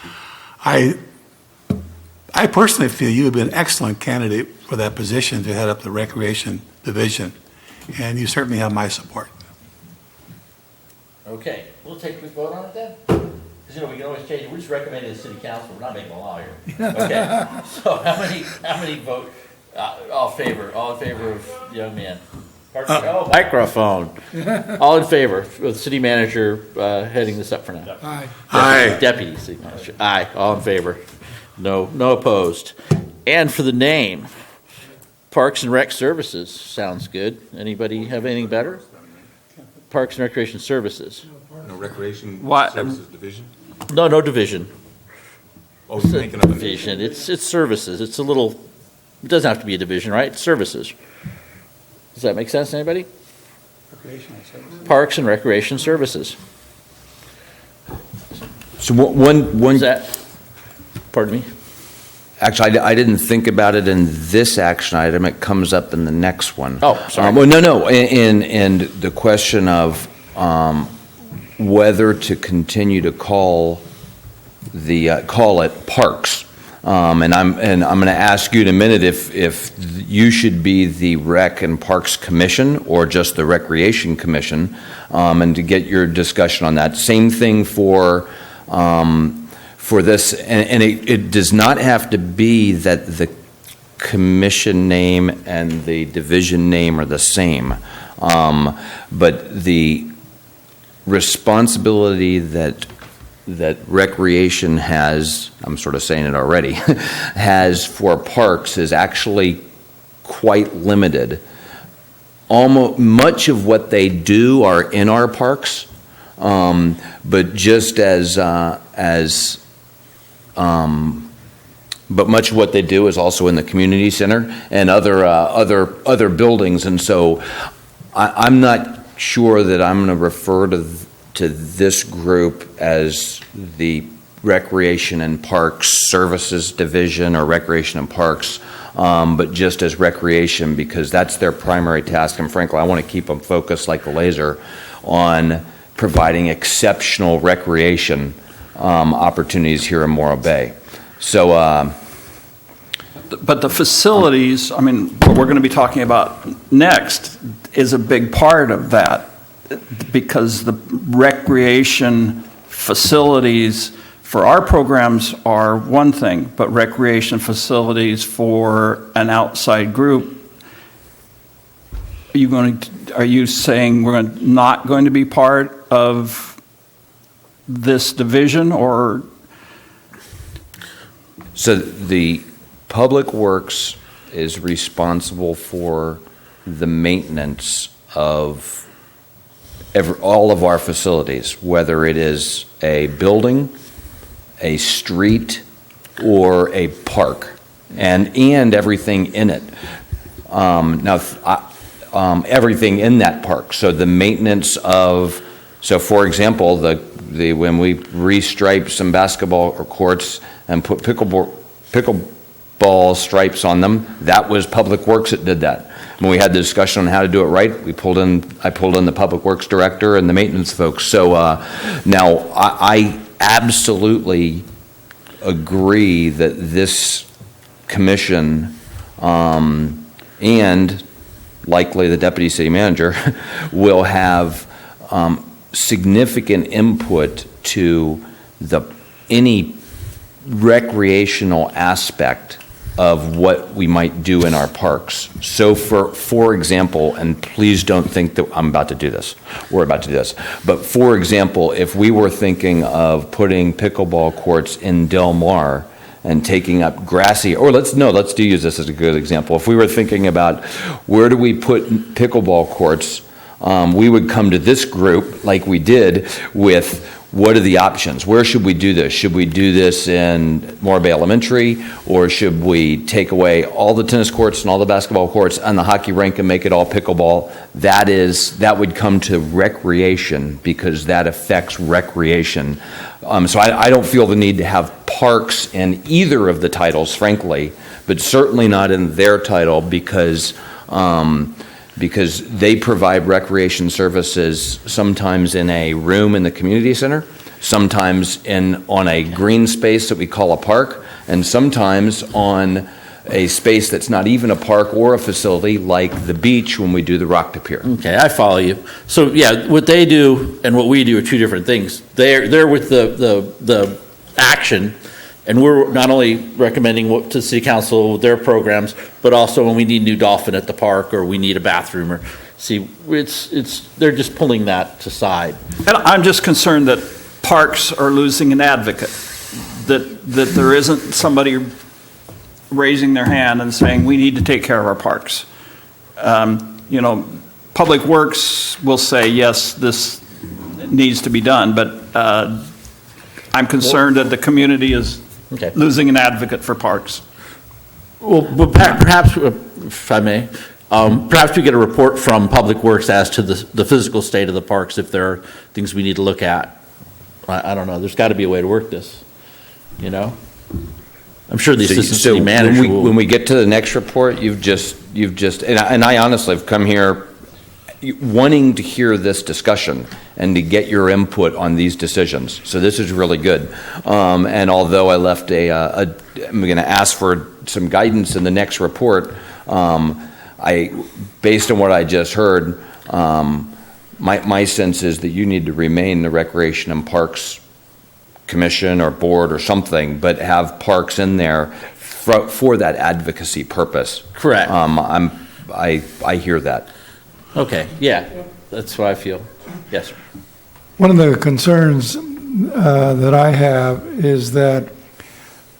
personally feel you would be an excellent candidate for that position to head up the Recreation Division, and you certainly have my support. Okay, we'll take a quick vote on it then. Because, we can always change it. We're just recommending the city council. We're not making a law here. Okay, so how many vote, all in favor of the young man? Microphone. All in favor of the city manager heading this up for now? Aye. Aye. Deputy city manager. Aye, all in favor. No opposed. And for the name, Parks and Rec Services, sounds good. Anybody have anything better? Parks and Recreation Services. No recreation What? services division? No division. Oh, you're making up a Division. It's services. It's a little, it doesn't have to be a division, right? It's services. Does that make sense to anybody? Parks and Recreation Services. So one Is that, pardon me? actually, I didn't think about it in this action item. It comes up in the next one. Oh, sorry. Well, no. In the question of whether to continue to call it parks. And I'm going to ask you in a minute if you should be the Rec and Parks Commission or just the Recreation Commission, and to get your discussion on that. Same thing for this, and it does not have to be that the commission name and the division name are the same, but the responsibility that recreation has, I'm sort of saying it already, has for parks is actually quite limited. Almost much of what they do are in our parks, but just but much of what they do is also in the community center and other buildings, and so I'm not sure that I'm going to refer to this group as the Recreation and Parks Services Division or Recreation and Parks, but just as recreation, because that's their primary task. And frankly, I want to keep them focused like a laser on providing exceptional recreation opportunities here in Morro Bay. So, But the facilities, I mean, what we're going to be talking about next is a big part of that, because the recreation facilities for our programs are one thing, but recreation facilities for an outside group, are you saying we're not going to be part of this division, or? So the Public Works is responsible for the maintenance of all of our facilities, whether it is a building, a street, or a park, and everything in it. Everything in that park. So the maintenance of, so for example, when we restripe some basketball courts and put pickleball stripes on them, that was Public Works that did that. When we had the discussion on how to do it right, I pulled in the Public Works director and the maintenance folks. So now I absolutely agree that this commission and likely the deputy city manager will have significant input to any recreational aspect of what we might do in our parks. So for example, and please don't think that I'm about to do this, we're about to do this, but for example, if we were thinking of putting pickleball courts in Del Mar and taking up grassy, or let's use this as a good example. If we were thinking about where do we put pickleball courts, we would come to this group like we did with what are the options? Where should we do this? Should we do this in Morro Bay Elementary, or should we take away all the tennis courts and all the basketball courts and the hockey rink and make it all pickleball? That would come to recreation, because that affects recreation. So I don't feel the need to have parks in either of the titles, frankly, but certainly not in their title, because they provide recreation services sometimes in a room in the community center, sometimes on a green space that we call a park, and sometimes on a space that's not even a park or a facility, like the beach when we do the Rock to Pier. Okay, I follow you. So yeah, what they do and what we do are two different things. They're with the action, and we're not only recommending what to City Council their programs, but also when we need new dolphin at the park or we need a bathroom, or they're just pulling that aside. And I'm just concerned that parks are losing an advocate, that there isn't somebody raising their hand and saying, we need to take care of our parks. Public Works will say, yes, this needs to be done, but I'm concerned that the community is losing an advocate for parks. Well, but perhaps, if I may, perhaps we get a report from Public Works as to the physical state of the parks, if there are things we need to look at. I don't know. There's got to be a way to work this, I'm sure the assistant city manager will. When we get to the next report, you've just, and I honestly have come here wanting to hear this discussion and to get your input on these decisions. So this is really good. And although I left I'm going to ask for some guidance in the next report, based on what I just heard, my sense is that you need to remain the Recreation and Parks Commission or board or something, but have parks in there for that advocacy purpose. Correct. I hear that. Okay, yeah, that's what I feel. Yes, sir. One of the concerns that I have is that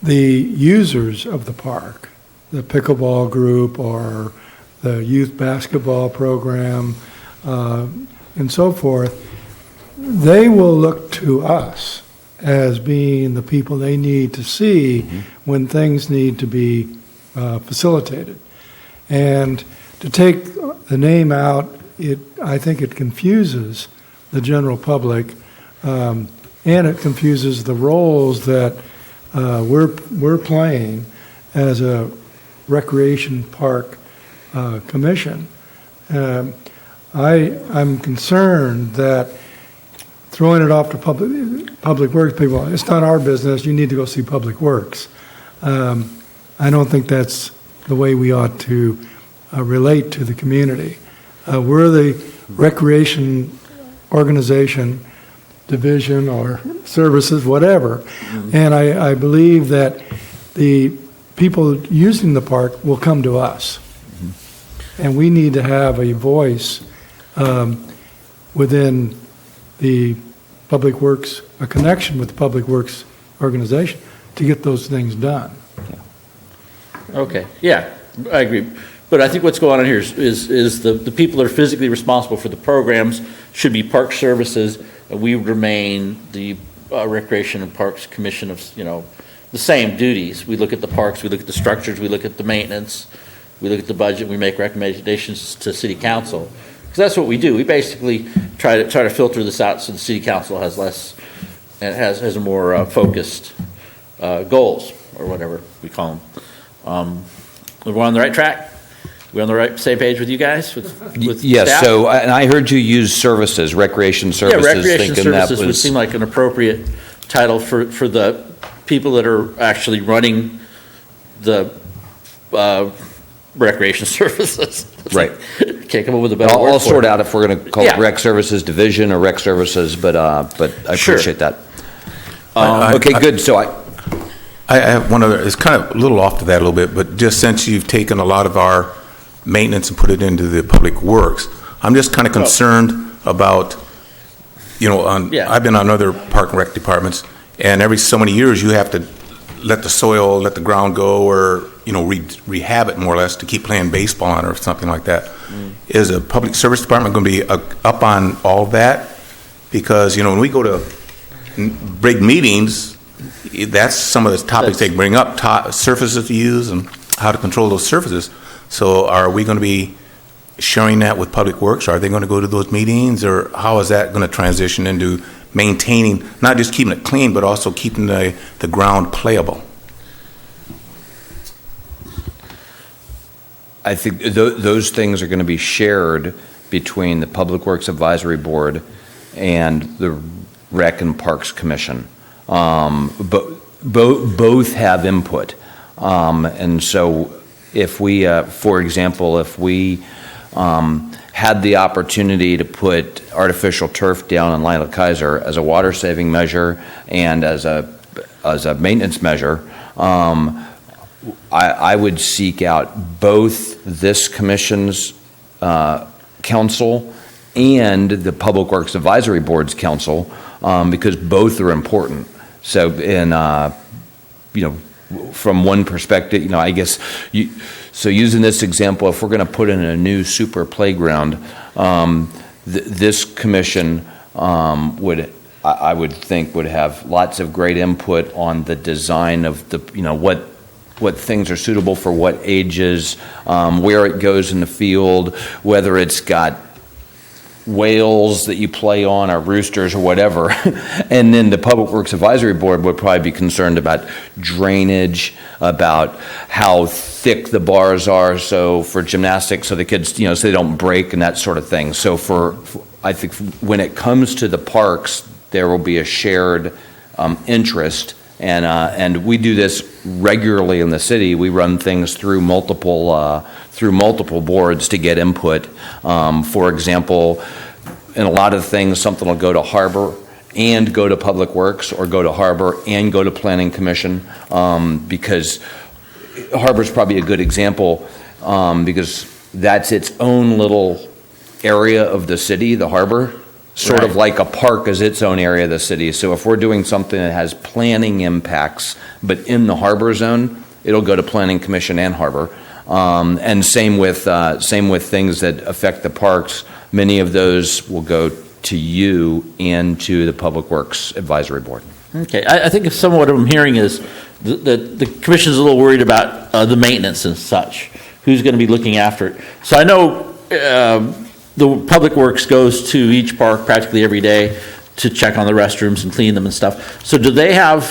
the users of the park, the pickleball group or the youth basketball program and so forth, they will look to us as being the people they need to see when things need to be facilitated. And to take the name out, I think it confuses the general public, and it confuses the roles that we're playing as a recreation park commission. I'm concerned that throwing it off to public works people, it's not our business, you need to go see Public Works. I don't think that's the way we ought to relate to the community. We're the recreation organization, division, or services, whatever. And I believe that the people using the park will come to us. And we need to have a voice within the Public Works, a connection with the Public Works organization to get those things done. Okay, yeah, I agree. But I think what's going on here is the people that are physically responsible for the programs should be Park Services, and we remain the Recreation and Parks Commission of, the same duties. We look at the parks, we look at the structures, we look at the maintenance, we look at the budget, we make recommendations to City Council. Because that's what we do. We basically try to filter this out so the City Council has less, and has a more focused goals, or whatever we call them. We're on the right track? We're on the same page with you guys? With yes, staff? so, and I heard you use services, recreation services. Yeah, recreation services that would seem like an appropriate title for the people that are actually running the recreation services. Right. Can't come up with a better word I'll for sort it. out if we're going to call it Rec Services Division or Rec Services, but I appreciate that. Okay, good. So I have one other, it's kind of a little off to that a little bit, but just since you've taken a lot of our maintenance and put it into the Public Works, I'm just kind of concerned about, I've been on other park and rec departments, and every so many years you have to let the soil, let the ground go, or, rehab it more or less to keep playing baseball on it or something like that. Is a public service department going to be up on all that? Because, when we go to break meetings, that's some of the topics they bring up, surfaces to use and how to control those surfaces. So are we going to be sharing that with Public Works? Are they going to go to those meetings, or how is that going to transition into maintaining, not just keeping it clean, but also keeping the ground playable? I think those things are going to be shared between the Public Works Advisory Board and the Rec and Parks Commission. But both have input. And so if we, for example, if we had the opportunity to put artificial turf down in Lila Kaiser as a water saving measure and as a maintenance measure, I would seek out both this commission's counsel and the Public Works Advisory Board's counsel, because both are important. So, from one perspective, I guess, so using this example, if we're going to put in a new super playground, this commission I would think would have lots of great input on the design of the, what things are suitable for what ages, where it goes in the field, whether it's got whales that you play on or roosters or whatever. And then the Public Works Advisory Board would probably be concerned about drainage, about how thick the bars are, so for gymnastics, so the kids, so they don't break and that sort of thing. So I think when it comes to the parks, there will be a shared interest. And we do this regularly in the city. We run things through multiple boards to get input. For example, in a lot of things, something will go to Harbor and go to Public Works, or go to Harbor and go to Planning Commission, because Harbor's probably a good example, because that's its own little area of the city, the Harbor. Sort of like a park is its own area of the city. So if we're doing something that has planning impacts, but in the harbor zone, it'll go to Planning Commission and Harbor. And same with things that affect the parks. Many of those will go to you and to the Public Works Advisory Board. Okay, I think some of what I'm hearing is that the commission's a little worried about the maintenance and such. Who's going to be looking after it? So I know the Public Works goes to each park practically every day to check on the restrooms and clean them and stuff. So do they have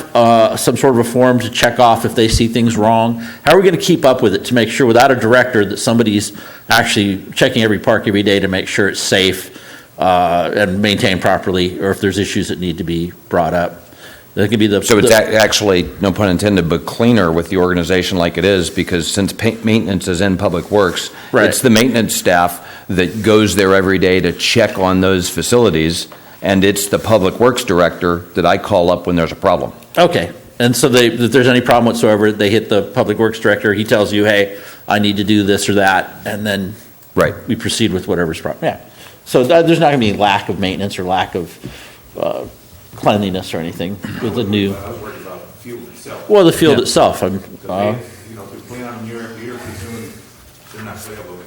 some sort of a form to check off if they see things wrong? How are we going to keep up with it to make sure without a director that somebody's actually checking every park every day to make sure it's safe and maintained properly, or if there's issues that need to be brought up? That could be So it's actually, no pun intended, but cleaner with the organization like it is, because since maintenance is in Public Works, it's the maintenance staff that goes there every day to check on those facilities, and it's the Public Works director that I call up when there's a problem. Okay, and so if there's any problem whatsoever, they hit the Public Works director, he tells you, hey, I need to do this or that, and then we proceed with whatever's problem. Yeah, so there's not going to be lack of maintenance or lack of cleanliness or anything with the new. I was worried about the field itself. Well, the field itself. If we plan on year after year, presuming they're not playable.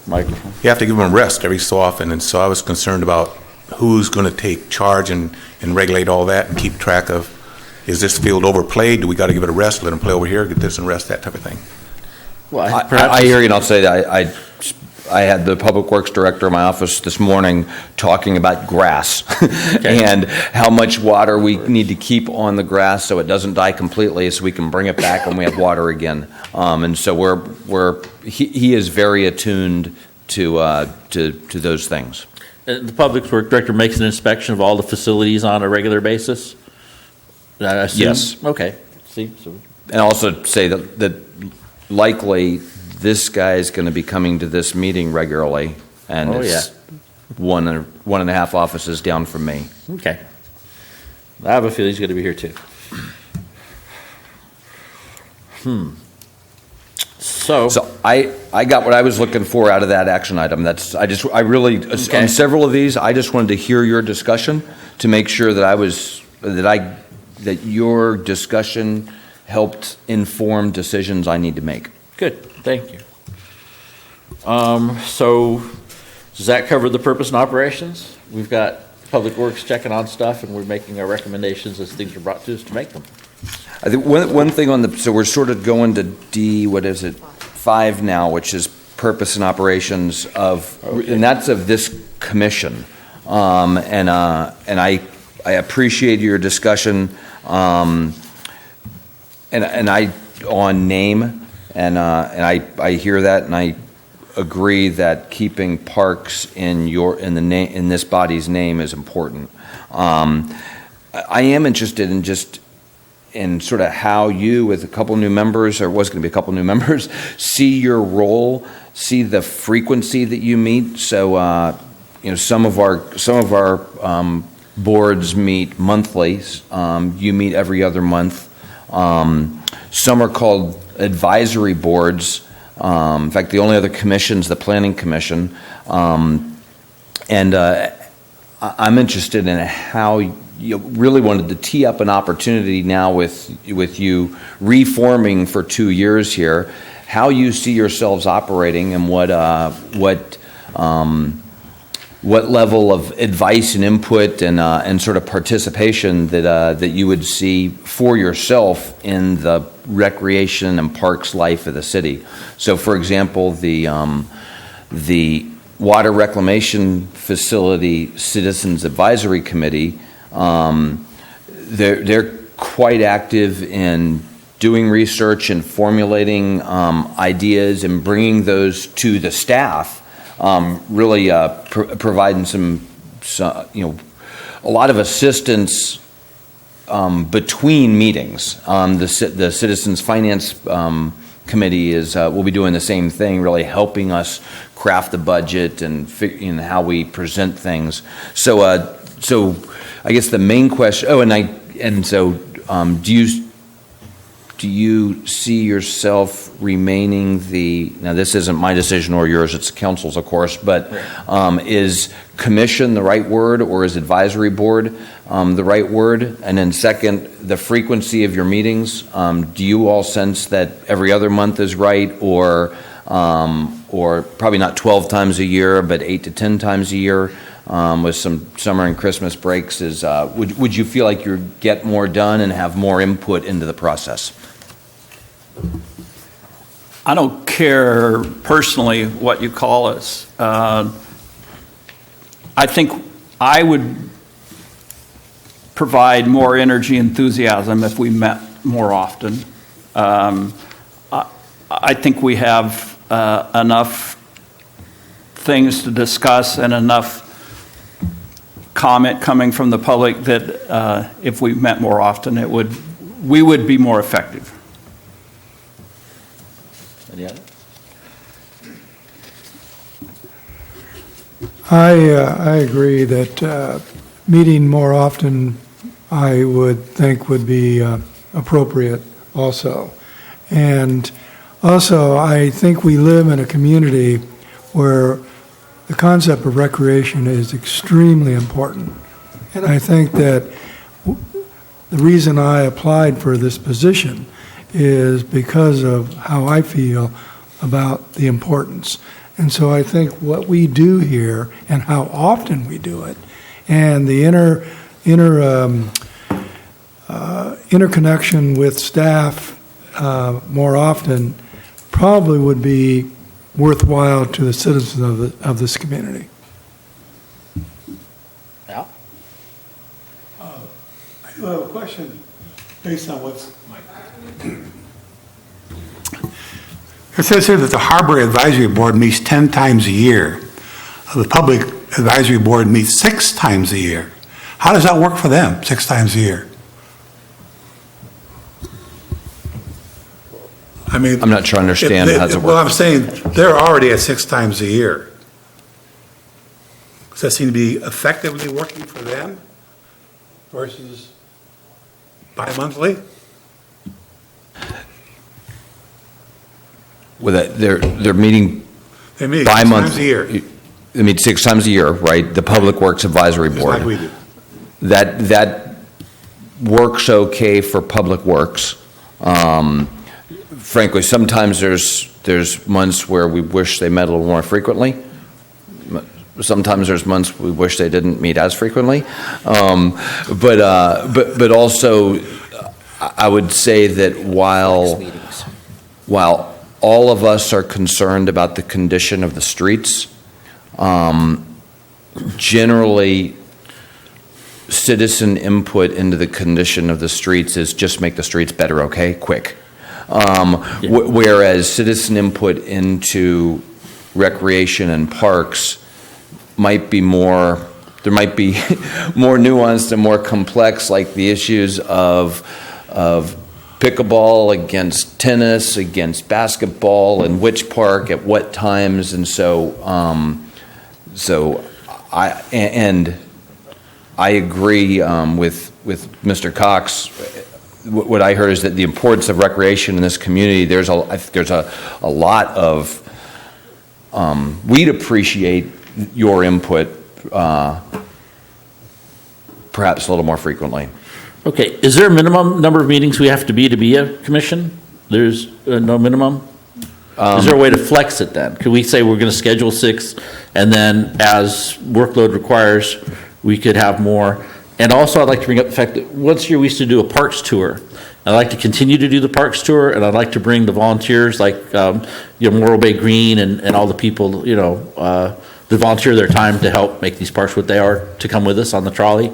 Microphone. You have to give them a rest every so often, and so I was concerned about who's going to take charge and regulate all that and keep track of, is this field overplayed? Do we got to give it a rest, let them play over here, get this and rest, that type of thing? Well, I hear you, and I'll say that I had the Public Works director in my office this morning talking about grass and how much water we need to keep on the grass so it doesn't die completely, so we can bring it back when we have water again. And so he is very attuned to those things. The Public Works director makes an inspection of all the facilities on a regular basis? I assume? Yes. Okay. See, and also say that likely this guy is going to be coming to this meeting regularly, and it's one and a half offices down from me. Okay. I have a feeling he's going to be here too. So I got what I was looking for out of that action item. On several of these, I just wanted to hear your discussion to make sure that your discussion helped inform decisions I need to make. Good, thank you. So does that cover the purpose and operations? We've got Public Works checking on stuff, and we're making our recommendations as things are brought to us to make them. I think one thing so we're sort of going to D, what is it, 5 now, which is purpose and operations and that's of this commission. And I appreciate your discussion, and I, on name, and I hear that, and I agree that keeping parks in this body's name is important. I am interested in sort of how you, with a couple new members, or was going to be a couple new members, see your role, see the frequency that you meet. So, some of our boards meet monthly. You meet every other month. Some are called advisory boards. In fact, the only other commission's the Planning Commission. I'm interested in how you really wanted to tee up an opportunity now with you reforming for 2 years here, how you see yourselves operating, and what level of advice and input and sort of participation that you would see for yourself in the recreation and parks life of the city. So, for example, the Water Reclamation Facility Citizens Advisory Committee, they're quite active in doing research and formulating ideas and bringing those to the staff, really providing some a lot of assistance between meetings. The Citizens Finance Committee will be doing the same thing, really helping us craft the budget and how we present things. So I guess the main question. Do you see yourself remaining now this isn't my decision or yours, it's the council's, of course, but is commission the right word, or is advisory board the right word? And then second, the frequency of your meetings. Do you all sense that every other month is right, or probably not 12 times a year, but 8 to 10 times a year? With some summer and Christmas breaks, would you feel like you get more done and have more input into the process? I don't care personally what you call us. I think I would provide more energy, enthusiasm if we met more often. I think we have enough things to discuss and enough comment coming from the public that if we met more often, we would be more effective. Any other? I agree that meeting more often, I would think, would be appropriate also. And also, I think we live in a community where the concept of recreation is extremely important. And I think that the reason I applied for this position is because of how I feel about the importance. And so I think what we do here and how often we do it, and the interconnection with staff more often, probably would be worthwhile to the citizens of this community. Yeah. I do have a question based on what's... It says here that the Harbor Advisory Board meets 10 times a year. The Public Advisory Board meets 6 times a year. How does that work for them, 6 times a year? I mean, I'm not sure I understand how it works. Well, I'm saying they're already at 6 times a year. Does that seem to be effectively working for them versus bi-monthly? With they're meeting They meet 6 bi-month. times a year, They meet 6 times a year, right? The Public Works Advisory just Board. like we do. That works okay for Public Works. Frankly, sometimes there's months where we wish they met a little more frequently. sometimes there's months we wish they didn't meet as frequently. But also, I would say that while all of us are concerned about the condition of the streets, generally, citizen input into the condition of the streets is just make the streets better, okay, quick. Whereas citizen input into recreation and parks might be more, there might be more nuanced and more complex, like the issues of pickleball against tennis, against basketball, and which park at what times, and so I agree with Mr. Cox. What I heard is that the importance of recreation in this community. There's a lot of we'd appreciate your input perhaps a little more frequently. Okay, is there a minimum number of meetings we have to be a commission? There's no minimum? Is there a way to flex it then? Could we say we're going to schedule 6, and then as workload requires, we could have more? And also, I'd like to bring up the fact that once a year we used to do a parks tour. I'd like to continue to do the parks tour, and I'd like to bring the volunteers like Morro Bay Green and all the people, that volunteer their time to help make these parks what they are, to come with us on the trolley.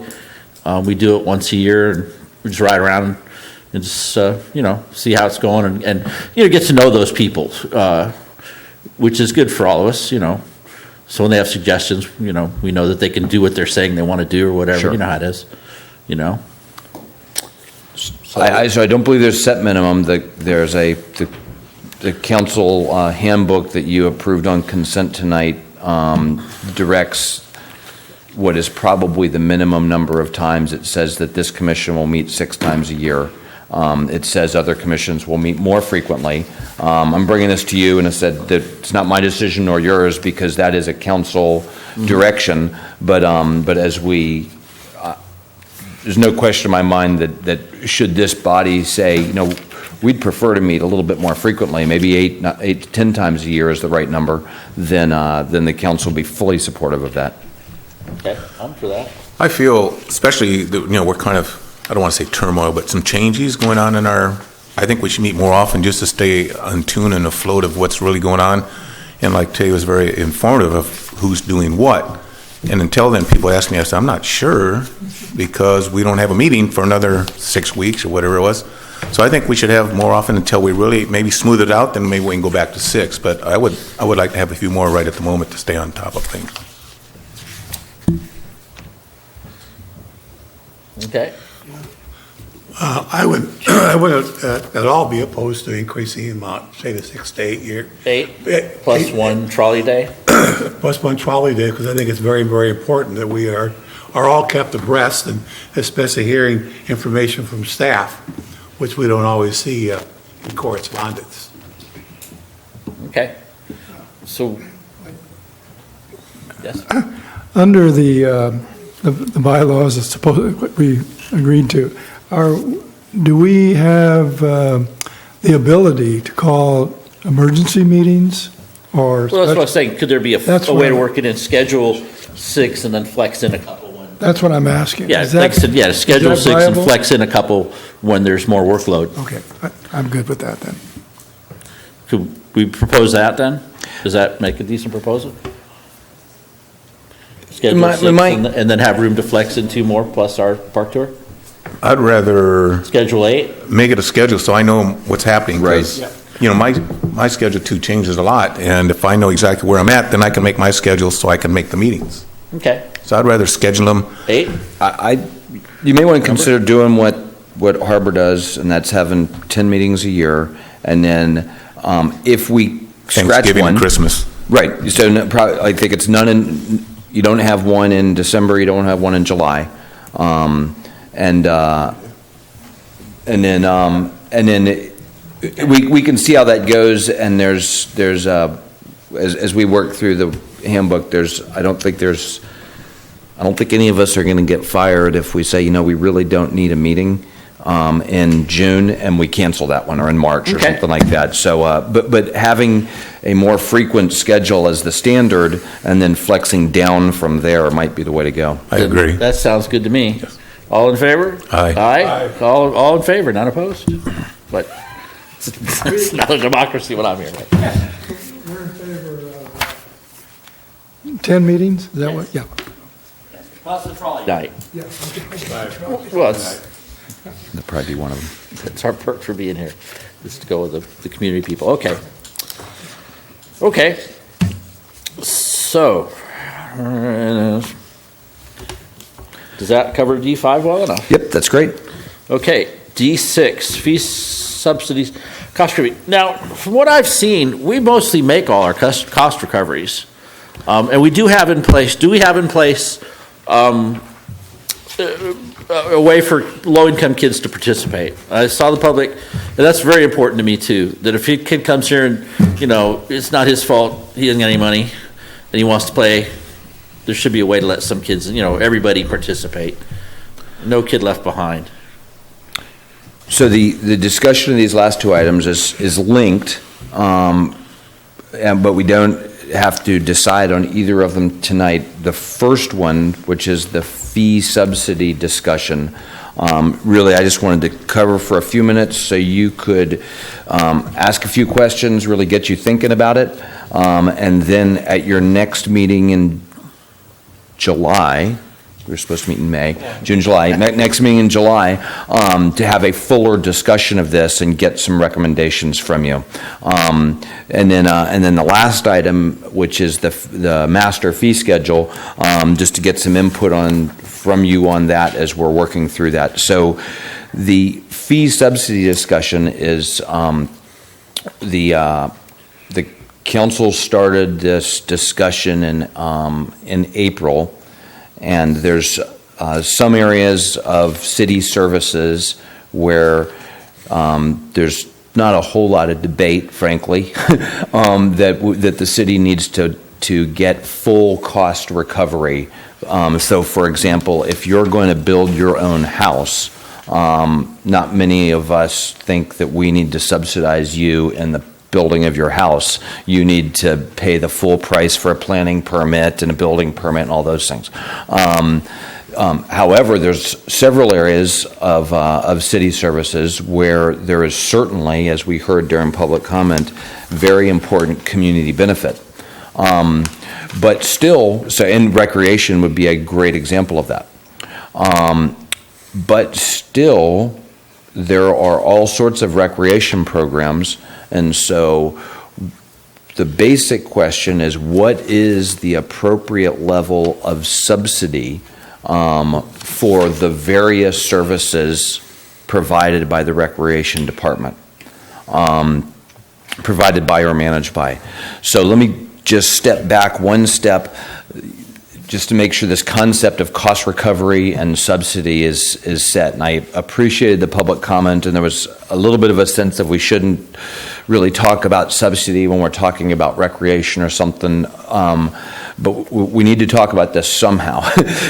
We do it once a year, and we just ride around and just, see how it's going and get to know those people, which is good for all of us, So when they have suggestions, we know that they can do what they're saying they want to do or whatever. Sure. You know how it is, So I don't believe there's set minimum. There's the council handbook that you approved on consent tonight directs what is probably the minimum number of times. It says that this commission will meet 6 times a year. It says other commissions will meet more frequently. I'm bringing this to you, and I said that it's not my decision nor yours because that is a council direction. But as we, there's no question in my mind that should this body say, we'd prefer to meet a little bit more frequently, maybe 8 to 10 times a year is the right number, then the council will be fully supportive of that. Okay, I'm for that. I feel, especially, we're kind of, I don't want to say turmoil, but some changes going on in I think we should meet more often just to stay in tune and afloat of what's really going on. And like Tay was very informative of who's doing what. And until then, people ask me, I said, I'm not sure because we don't have a meeting for another 6 weeks or whatever it was. So I think we should have more often until we really maybe smooth it out, then maybe we can go back to 6. But I would like to have a few more right at the moment to stay on top of things. Okay. I wouldn't at all be opposed to increasing the amount, say the 6 to 8 year. 8 plus 1 trolley day? Plus 1 trolley day, because I think it's very, very important that we are all kept abreast, and especially hearing information from staff, which we don't always see in correspondence. Okay. So, yes? Under the bylaws, it's supposed, what we agreed to, do we have the ability to call emergency meetings or? Well, that's what I was saying. Could there be a That's way to what- work it in, schedule 6 and then flex in a couple when? That's what I'm asking. Yeah, Is like I that- said, yeah, is schedule that 6 and viable? flex in a couple when there's more workload. Okay, I'm good with that then. Could we propose that then? Does that make a decent proposal? Schedule might- 6 might- and then have room to flex in 2 more plus our park tour? I'd rather Schedule 8? make it a schedule so I know what's happening. 'cause, Right. my schedule too changes a lot, and if I know exactly where I'm at, then I can make my schedule so I can make the meetings. Okay. So I'd rather schedule them. 8? You may want to consider doing what Harbor does, and that's having 10 meetings a year, and then if we scratch Thanksgiving one. and Christmas. Right, so probably, I think it's none in, you don't have one in December, you don't have one in July. And then we can see how that goes, and there's as we work through the handbook, I don't think any of us are going to get fired if we say, we really don't need a meeting. in June, and we cancel that one, or in March, or Okay. something like that. So, but having a more frequent schedule as the standard, and then flexing down from there might be the way to go. I agree. That sounds good to me. All in favor? Aye. Aye? All in favor, not opposed? But it's another democracy when I'm here. Right? We're in favor of 10 meetings, is that what? Yeah. Plus the trolley night. Yeah. Well, it's That'd probably be one of them. our perk for being here, is to go with the community people. Okay. Okay. So, does that cover D5 well enough? Yep, that's great. Okay, D6, fees, subsidies, cost recovery. Now, from what I've seen, we mostly make all our cost recoveries. And we do have in place, a way for low-income kids to participate? I saw the public, and that's very important to me too, that if a kid comes here and, it's not his fault, he doesn't got any money, and he wants to play, there should be a way to let some kids, everybody participate. No kid left behind. So the discussion of these last two items is linked, but we don't have to decide on either of them tonight. The first one, which is the fee subsidy discussion, really I just wanted to cover for a few minutes so you could ask a few questions, really get you thinking about it, and then at your next meeting in July, we were supposed to meet in May, June, July, next meeting in July, to have a fuller discussion of this and get some recommendations from you. And then the last item, which is the master fee schedule, just to get some input from you on that as we're working through that. So the fee subsidy discussion is the council started this discussion in April. And there's some areas of city services where there's not a whole lot of debate, frankly, that the city needs to get full cost recovery. So, for example, if you're going to build your own house, not many of us think that we need to subsidize you in the building of your house. You need to pay the full price for a planning permit and a building permit and all those things. However, there's several areas of city services where there is certainly, as we heard during public comment, very important community benefit. But still, and recreation would be a great example of that. But still, there are all sorts of recreation programs. And so the basic question is, what is the appropriate level of subsidy for the various services provided by the Recreation Department, provided by or managed by? So let me just step back one step just to make sure this concept of cost recovery and subsidy is set. And I appreciated the public comment, and there was a little bit of a sense that we shouldn't really talk about subsidy when we're talking about recreation or something, but we need to talk about this somehow.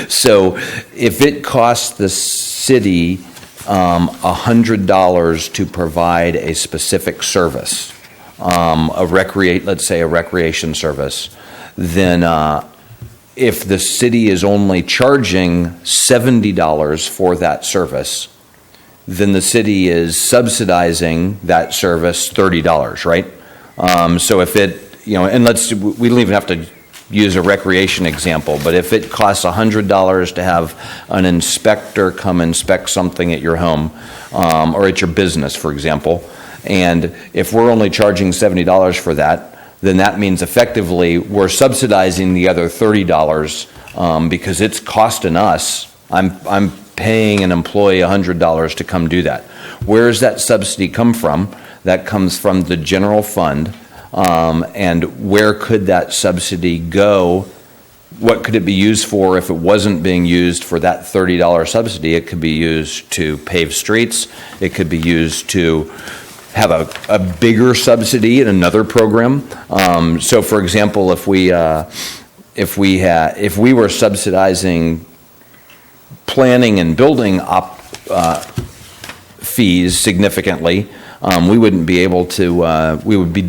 So if it costs the city $100 to provide a specific service, let's say a recreation service, then if the city is only charging $70 for that service, then the city is subsidizing that service $30, right? So if it, and we don't even have to use a recreation example, but if it costs $100 to have an inspector come inspect something at your home or at your business, for example, and if we're only charging $70 for that, then that means effectively we're subsidizing the other $30 because it's costing us. I'm paying an employee $100 to come do that. Where does that subsidy come from? That comes from the general fund. And where could that subsidy go? What could it be used for if it wasn't being used for that $30 subsidy? It could be used to pave streets. It could be used to have a bigger subsidy in another program. So, for example, if we were subsidizing planning and building fees significantly, we wouldn't be able to, we would be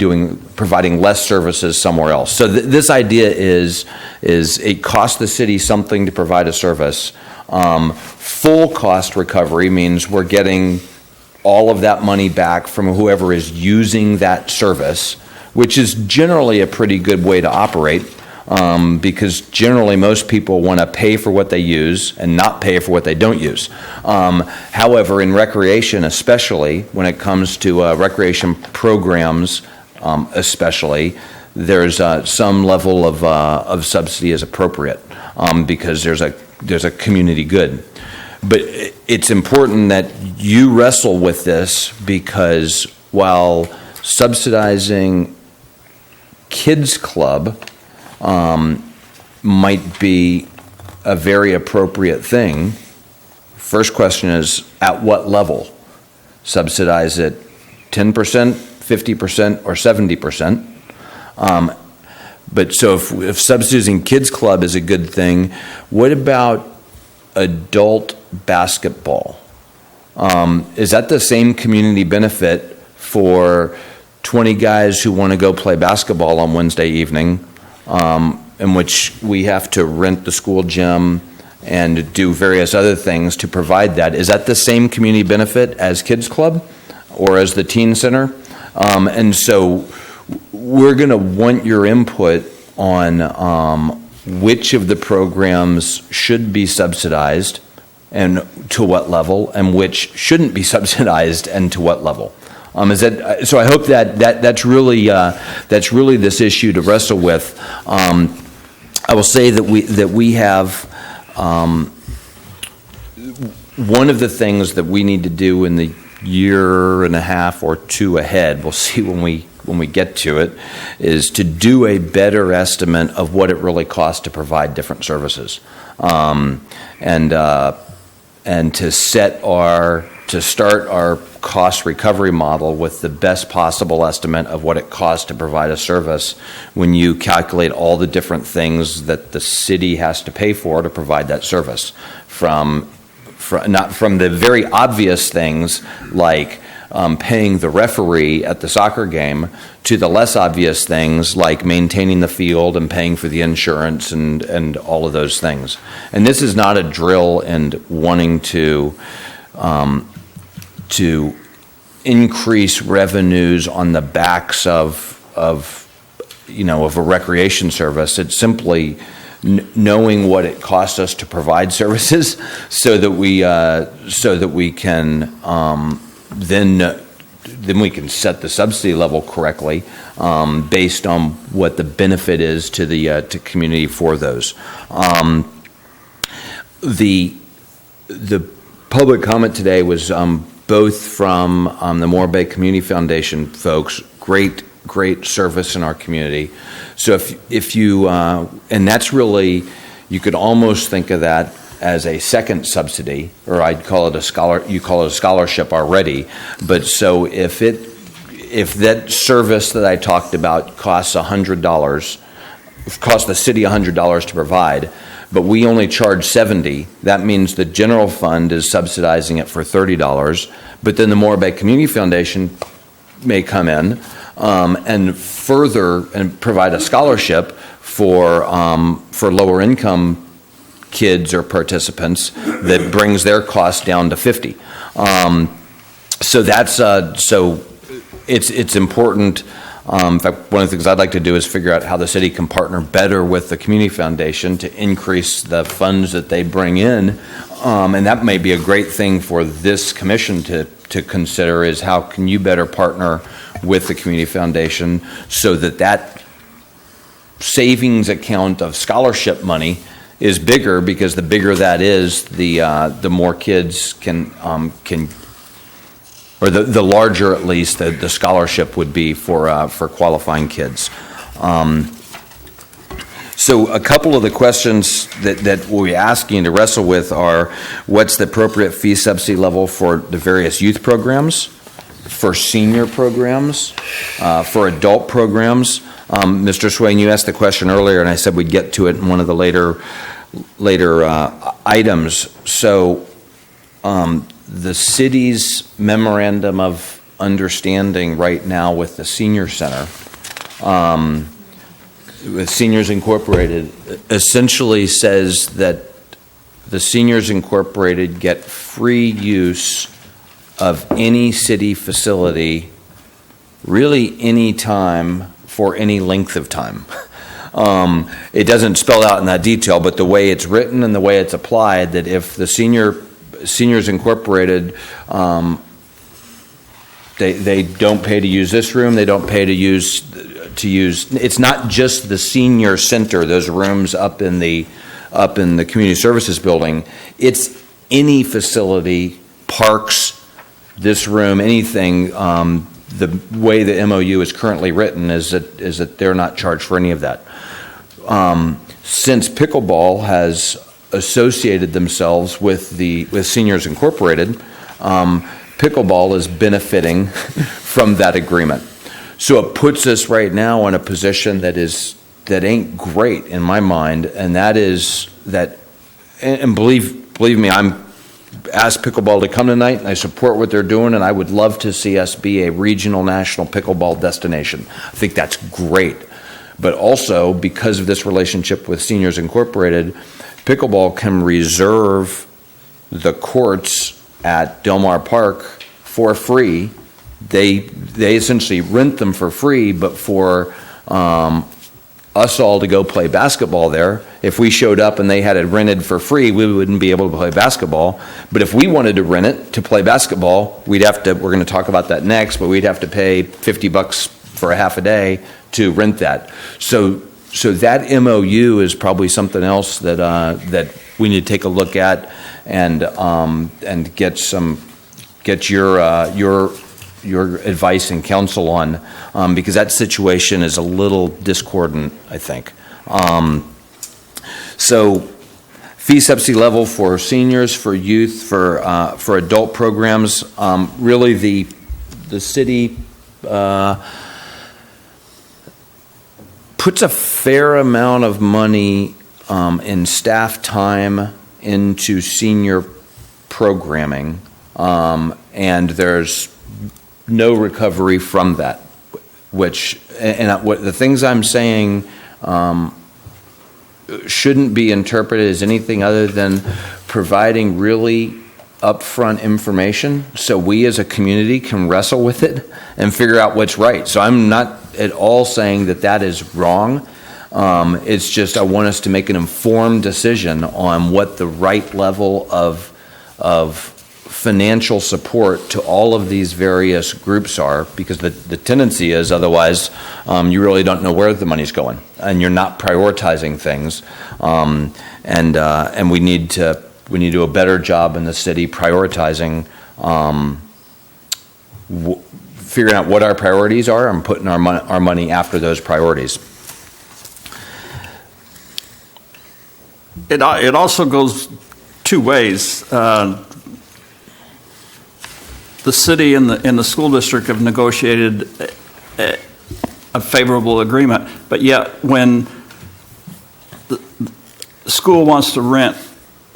providing less services somewhere else. So this idea is it costs the city something to provide a service. Full cost recovery means we're getting all of that money back from whoever is using that service, which is generally a pretty good way to operate, because generally most people want to pay for what they use and not pay for what they don't use. However, in recreation, especially when it comes to recreation programs, especially, there's some level of subsidy is appropriate, because there's a community good. But it's important that you wrestle with this, because while subsidizing kids club might be a very appropriate thing, first question is, at what level? Subsidize it 10%, 50%, or 70%? But so if subsidizing kids club is a good thing, what about adult basketball? Is that the same community benefit for 20 guys who want to go play basketball on Wednesday evening, in which we have to rent the school gym and do various other things to provide that? Is that the same community benefit as kids club or as the teen center? And so we're going to want your input on which of the programs should be subsidized and to what level, and which shouldn't be subsidized and to what level. So I hope that's really this issue to wrestle with. I will say that we have one of the things that we need to do in the year and a half or two ahead, we'll see when we get to it, is to do a better estimate of what it really costs to provide different services, and to start our cost recovery model with the best possible estimate of what it costs to provide a service when you calculate all the different things that the city has to pay for to provide that service, not from the very obvious things like paying the referee at the soccer game, to the less obvious things like maintaining the field and paying for the insurance and all of those things. And this is not a drill in wanting to increase revenues on the backs of a recreation service. It's simply knowing what it costs us to provide services, so that we can then we can set the subsidy level correctly, based on what the benefit is to the to community for those. The public comment today was both from the Morro Bay Community Foundation folks. Great service in our community. So if you and that's really, you could almost think of that as a second subsidy, or I'd call it you call it a scholarship already. But so if that service that I talked about costs $100, costs the city $100 to provide, but we only charge $70, that means the general fund is subsidizing it for $30, but then the Morro Bay Community Foundation may come in and further and provide a scholarship for lower income kids or participants that brings their cost down to $50. So that's so it's important. In fact, one of the things I'd like to do is figure out how the city can partner better with the Community Foundation to increase the funds that they bring in, and that may be a great thing for this commission to consider, is how can you better partner with the Community Foundation so that savings account of scholarship money is bigger, because the bigger that is, the more kids can or the larger at least the scholarship would be for qualifying kids. So a couple of the questions that we'll be asking to wrestle with are, what's the appropriate fee subsidy level for the various youth programs, for senior programs, for adult programs? Mr. Swain, you asked the question earlier, and I said we'd get to it in one of the later items. So the city's memorandum of understanding right now with the senior center, with Seniors Incorporated, essentially says that the Seniors Incorporated get free use of any city facility, really any time, for any length of time. It doesn't spell out in that detail, but the way it's written and the way it's applied, that if the Seniors Incorporated, they don't pay to use this room, they don't pay to use, it's not just the senior center, those rooms up in the community services building, it's any facility, parks, this room, anything. The way the MOU is currently written is that they're not charged for any of that. Since pickleball has associated themselves with Seniors Incorporated, pickleball is benefiting from that agreement. So it puts us right now in a position that ain't great in my mind, and that is that. And believe me, I'm asked pickleball to come tonight, and I support what they're doing, and I would love to see us be a regional, national pickleball destination. I think that's great. But also, because of this relationship with Seniors Incorporated, pickleball can reserve the courts at Del Mar Park for free. They essentially rent them for free, but for us all to go play basketball there. If we showed up and they had it rented for free, we wouldn't be able to play basketball. But if we wanted to rent it to play basketball, we're going to talk about that next, but we'd have to pay $50 for a half a day to rent that. So that MOU is probably something else that we need to take a look at and get your advice and counsel on, because that situation is a little discordant, I think. So fee subsidy level for seniors, for youth, for adult programs, really the city puts a fair amount of money in staff time into senior programming, and there's no recovery from that, what the things I'm saying shouldn't be interpreted as anything other than providing really upfront information so we as a community can wrestle with it and figure out what's right. So I'm not at all saying that is wrong. It's just I want us to make an informed decision on what the right level of financial support to all of these various groups are, because the tendency is otherwise you really don't know where the money's going and you're not prioritizing things, and we need to do a better job in the city prioritizing, figuring out what our priorities are and putting our money after those priorities. It also goes two ways. The city and the school district have negotiated a favorable agreement, but yet when the school wants to rent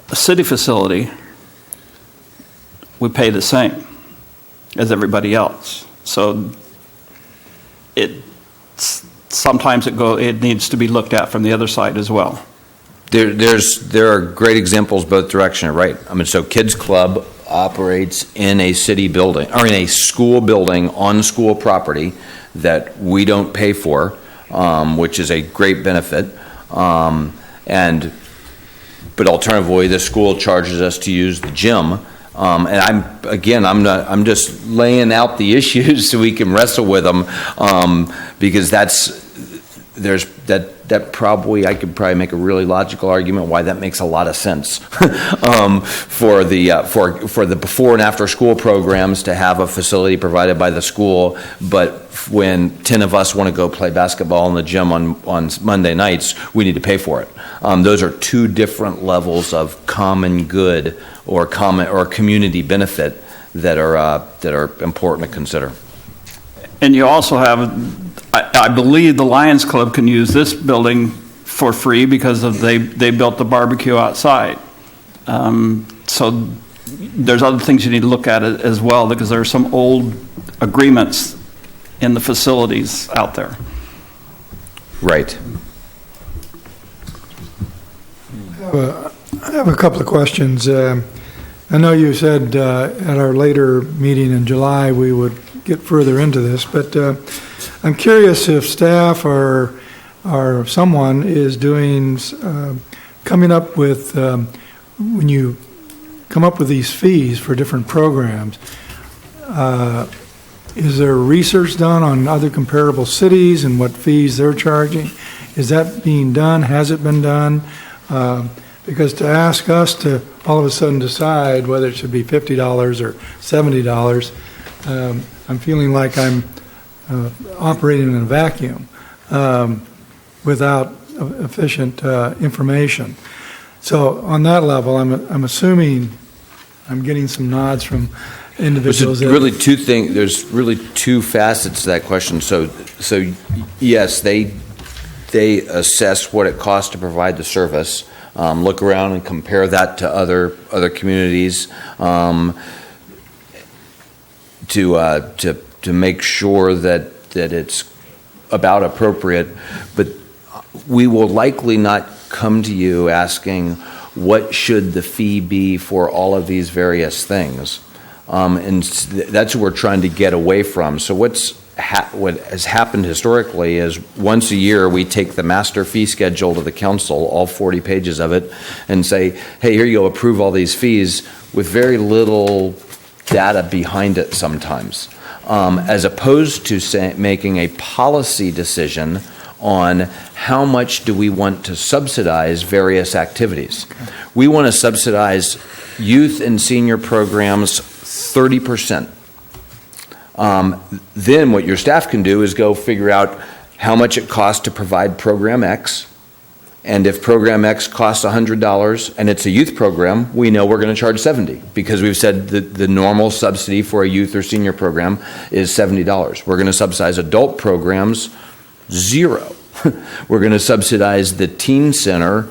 a city facility, we pay the same as everybody else. So sometimes it needs to be looked at from the other side as well. There are great examples both directions, right? I mean, so Kids Club operates in a city building, or in a school building on school property that we don't pay for, which is a great benefit. But alternatively, the school charges us to use the gym. And I'm just laying out the issues so we can wrestle with them, because that probably, I could probably make a really logical argument why that makes a lot of sense for the before and after school programs to have a facility provided by the school, but when 10 of us want to go play basketball in the gym on Monday nights, we need to pay for it. Those are two different levels of common good or community benefit that are important to consider. And you also have, I believe the Lions Club can use this building for free because they built the barbecue outside. So there's other things you need to look at as well, because there are some old agreements in the facilities out there. Right. I have a couple of questions. I know you said at our later meeting in July we would get further into this, but I'm curious if staff or someone is doing, coming up with, when you come up with these fees for different programs, is there research done on other comparable cities and what fees they're charging? Is that being done? Has it been done? Because to ask us to all of a sudden decide whether it should be $50 or $70, I'm feeling like I'm operating in a vacuum without efficient information. So on that level, I'm assuming I'm getting some nods from individuals. There's really two facets to that question. So yes, they assess what it costs to provide the service. Look around and compare that to other communities to make sure that it's about appropriate. But we will likely not come to you asking what should the fee be for all of these various things, and that's what we're trying to get away from. So what has happened historically is once a year we take the master fee schedule to the council, all 40 pages of it, and say, hey, here you go, approve all these fees, with very little data behind it sometimes, as opposed to making a policy decision on how much do we want to subsidize various activities. We want to subsidize youth and senior programs 30%. Then what your staff can do is go figure out how much it costs to provide program X. And if program X costs $100 and it's a youth program, we know we're going to charge $70, because we've said that the normal subsidy for a youth or senior program is $70. We're going to subsidize adult programs $0. We're going to subsidize the teen center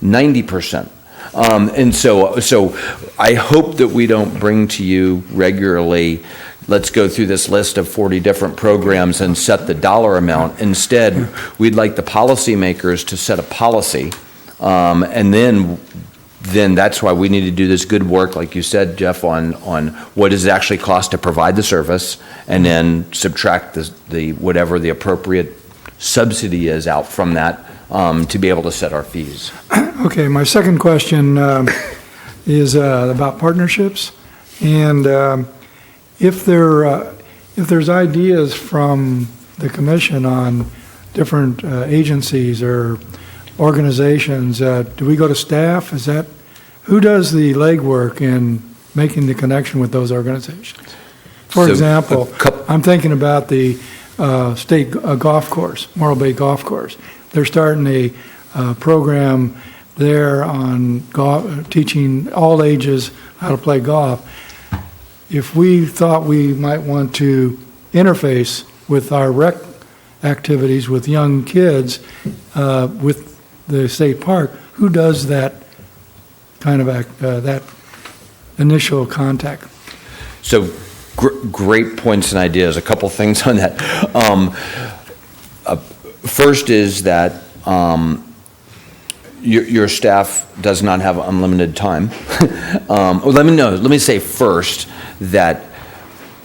90%. And so I hope that we don't bring to you regularly, let's go through this list of 40 different programs and set the dollar amount. Instead, we'd like the policymakers to set a policy, and then that's why we need to do this good work, like you said, Jeff, on what does it actually cost to provide the service, and then subtract the whatever the appropriate subsidy is out from that, to be able to set our fees. Okay, my second question is about partnerships, and if there's ideas from the commission on different agencies or organizations, do we go to staff? Who does the legwork in making the connection with those organizations? For example, I'm thinking about the state golf course, Morro Bay Golf Course. They're starting a program there on golf, teaching all ages how to play golf. If we thought we might want to interface with our rec activities with young kids with the state park, who does that kind of that initial contact? So great points and ideas. A couple things on that. First is that your staff does not have unlimited time. Let me say first that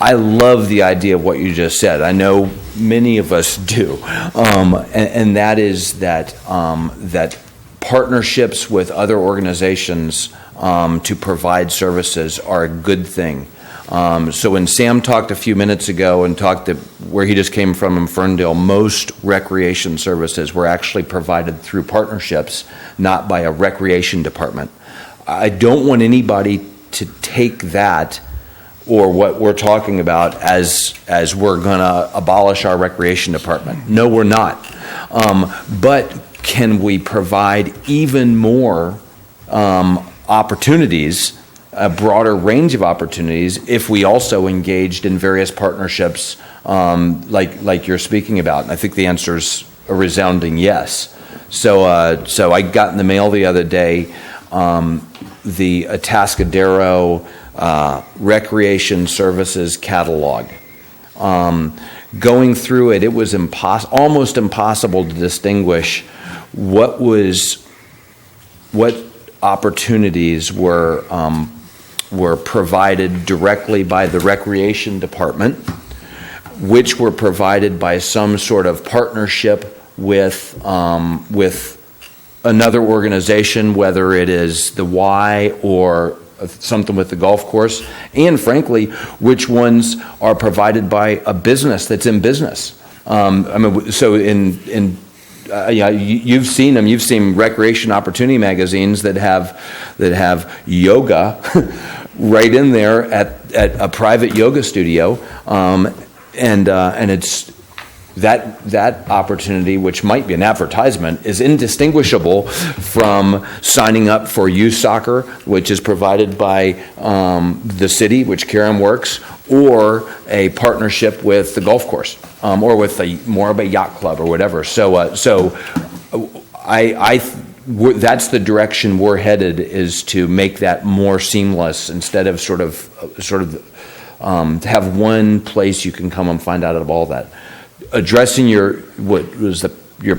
I love the idea of what you just said. I know many of us do, and that is that partnerships with other organizations to provide services are a good thing. So when Sam talked a few minutes ago and talked where he just came from in Ferndale, most recreation services were actually provided through partnerships, not by a recreation department. I don't want anybody to take that or what we're talking about as we're going to abolish our recreation department. No, we're not. But can we provide even more opportunities, a broader range of opportunities, if we also engaged in various partnerships like you're speaking about? And I think the answer is a resounding yes. So I got in the mail the other day the Atascadero Recreation Services catalog. Going through it, it was almost impossible to distinguish what opportunities were provided directly by the Recreation Department, which were provided by some sort of partnership with another organization, whether it is the Y or something with the golf course, and frankly, which ones are provided by a business that's in business. So you've seen them. You've seen Recreation Opportunity magazines that have yoga right in there at a private yoga studio, and it's that opportunity, which might be an advertisement, is indistinguishable from signing up for youth soccer, which is provided by the city, which Karen works, or a partnership with the golf course, or with more of a yacht club or whatever. So that's the direction we're headed, is to make that more seamless instead of sort of to have one place you can come and find out of all that. Addressing your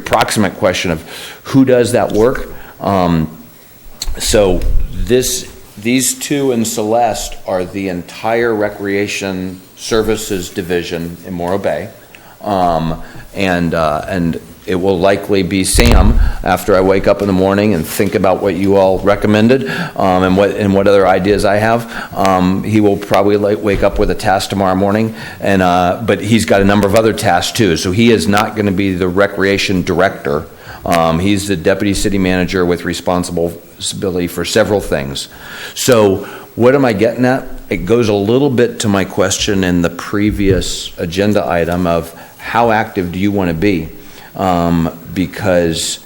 proximate question of who does that work. So these two in Celeste are the entire Recreation Services Division in Morro Bay, and it will likely be Sam after I wake up in the morning and think about what you all recommended, and what other ideas I have. He will probably wake up with a task tomorrow morning, but he's got a number of other tasks too. So he is not going to be the recreation director. He's the deputy city manager with responsibility for several things. So what am I getting at? It goes a little bit to my question in the previous agenda item of how active do you want to be? Because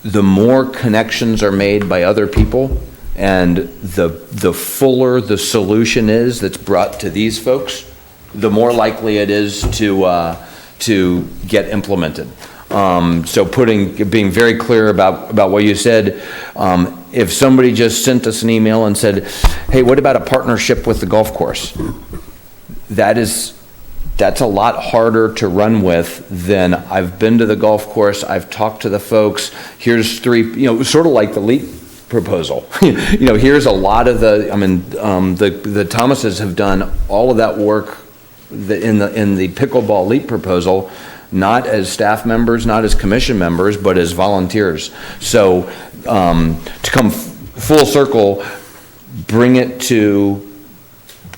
the more connections are made by other people, and the fuller the solution is that's brought to these folks, the more likely it is to get implemented. So being very clear about what you said. If somebody just sent us an email and said, "Hey, what about a partnership with the golf course?" That's a lot harder to run with than I've been to the golf course, I've talked to the folks, here's three, sort of like the LEAP proposal. Here's a lot of the Thomases have done all of that work in the pickleball LEAP proposal, not as staff members, not as commission members, but as volunteers. So to come full circle, bring it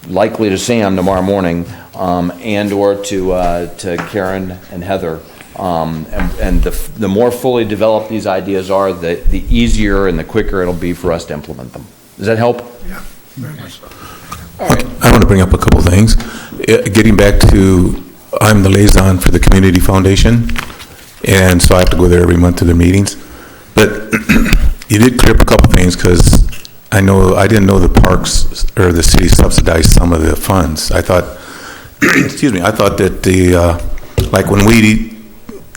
likely to Sam tomorrow morning, and or to Karen and Heather. And the more fully developed these ideas are, the easier and the quicker it'll be for us to implement them. Does that help? Yeah, very much so. I want to bring up a couple things. Getting back to, I'm the liaison for the Community Foundation, and so I have to go there every month to their meetings. But you did clear up a couple things, because I didn't know the parks or the city subsidized some of the funds. I thought, excuse me, I thought that like when we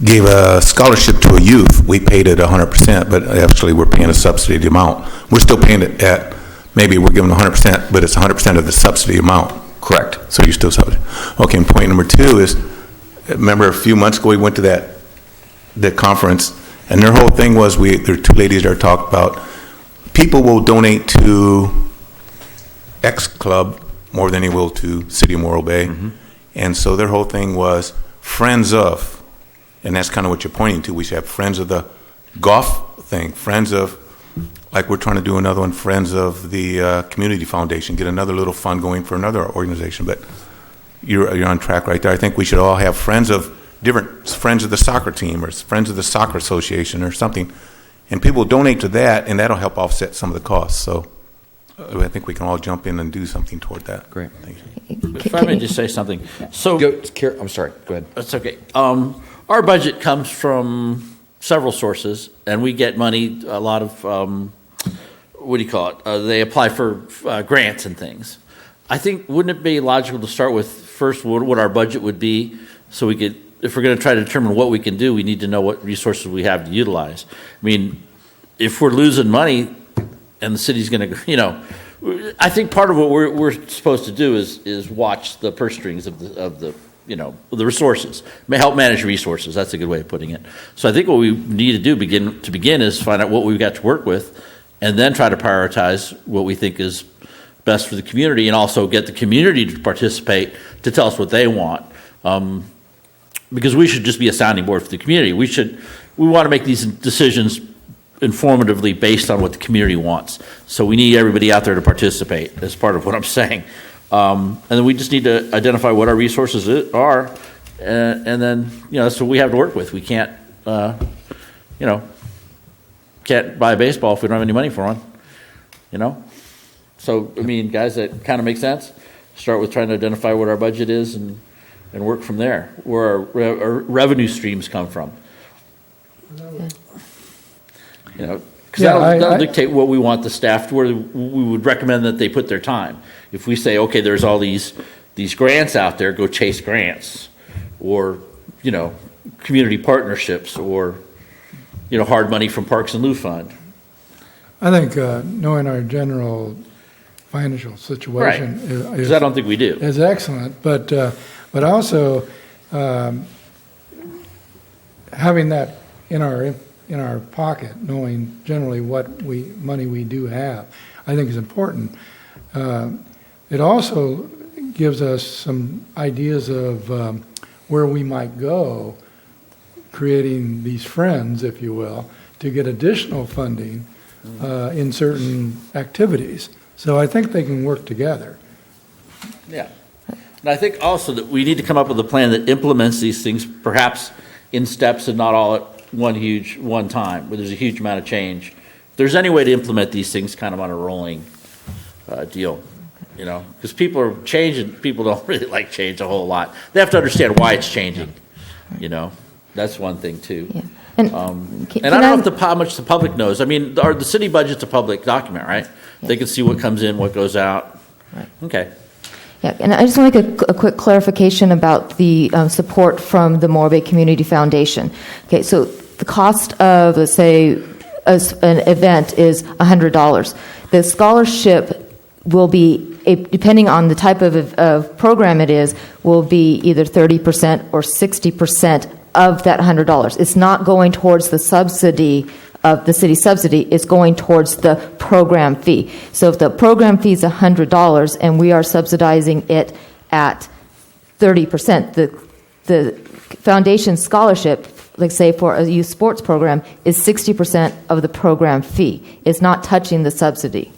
gave a scholarship to a youth, we paid it 100%, but actually we're paying a subsidy amount. We're still paying it at, maybe we're giving 100%, but it's 100% of the subsidy amount. Correct. So you're still subsidy. Okay, and point number two is, remember a few months ago we went to that conference, and their whole thing was, there are two ladies that talked about, people will donate to X club more than they will to City of Morro Bay. Mm-hmm. And so their whole thing was friends of, and that's kind of what you're pointing to. We should have friends of the golf thing, friends of, like we're trying to do another one, friends of the Community Foundation, get another little fund going for another organization. But you're on track right there. I think we should all have friends of the soccer team, or friends of the soccer association or something. And people donate to that, and that'll help offset some of the costs. So I think we can all jump in and do something toward that. Great. Thank you. If I may just say something. So, I'm sorry, go ahead. That's okay. Our budget comes from several sources, and we get money, a lot of, they apply for grants and things. I think, wouldn't it be logical to start with first what our budget would be, so we could, if we're going to try to determine what we can do, we need to know what resources we have to utilize. I mean, if we're losing money, and the city's going to, I think part of what we're supposed to do is watch the purse strings of the the resources, help manage resources. That's a good way of putting it. So I think what we need to do begin is find out what we've got to work with, and then try to prioritize what we think is best for the community, and also get the community to participate to tell us what they want. Because we should just be a sounding board for the community. We want to make these decisions informatively based on what the community wants. So we need everybody out there to participate. That's part of what I'm saying. And then we just need to identify what our resources are, and then that's what we have to work with. We can't can't buy a baseball if we don't have any money for one. So I mean, guys, that kind of makes sense. Start with trying to identify what our budget is and work from there, where our revenue streams come from. Because that'll dictate what we want the staff to, where we would recommend that they put their time. If we say, okay, there's all these grants out there, go chase grants, or community partnerships, or hard money from Parks and Lou Fund. I think knowing our general financial situation because I don't think we do. Is excellent, but also having that in our pocket, knowing generally what money we do have, I think is important. It also gives us some ideas of where we might go, creating these friends, if you will, to get additional funding in certain activities. So I think they can work together. Yeah. And I think also that we need to come up with a plan that implements these things perhaps in steps and not all at one time, where there's a huge amount of change. If there's any way to implement these things kind of on a rolling deal, because people are changing. People don't really like change a whole lot. They have to understand why it's changing. That's one thing too. Yeah. And I don't know how much the public knows. I mean, the city budget's a public document, right? Yeah. They can see what comes in, what goes out. Right. Okay. Yeah, and I just want to make a quick clarification about the support from the Morro Community Foundation. Okay, so the cost of, let's say, an event is $100. The scholarship will be, depending on the type of program it is, will be either 30% or 60% of that $100. It's not going towards the subsidy of the city subsidy, is going towards the program fee. So if the program fee is $100 and we are subsidizing it at 30%, the foundation scholarship, like say for a youth sports program, is 60% of the program fee. It's not touching the subsidy.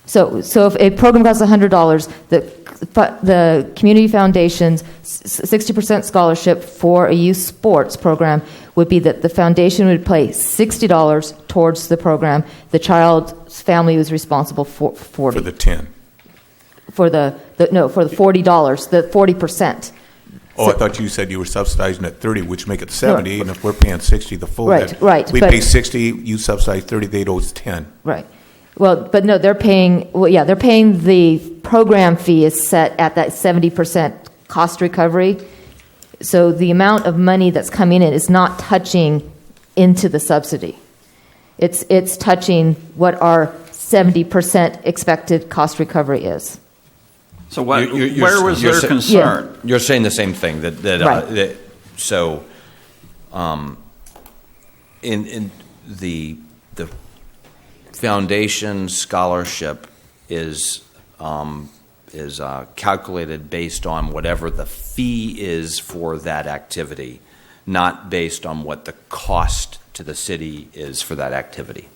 So if a program costs $100, the community foundation's 60% scholarship for a youth sports program would be that the foundation would pay $60 towards the program. The child's family was responsible for $40. For the 10. For the $40, the 40%. Oh, I thought you said you were subsidizing at 30, which make it 70, and if we're paying 60, the full. Right. We pay 60, you subsidize 30, they owe us 10. Right. Well, but no, they're paying the program fee is set at that 70% cost recovery. So the amount of money that's coming in is not touching into the subsidy. It's touching what our 70% expected cost recovery is. So where was their concern? You're saying the same thing, Right. In the foundation scholarship is calculated based on whatever the fee is for that activity, not based on what the cost to the city is for that activity.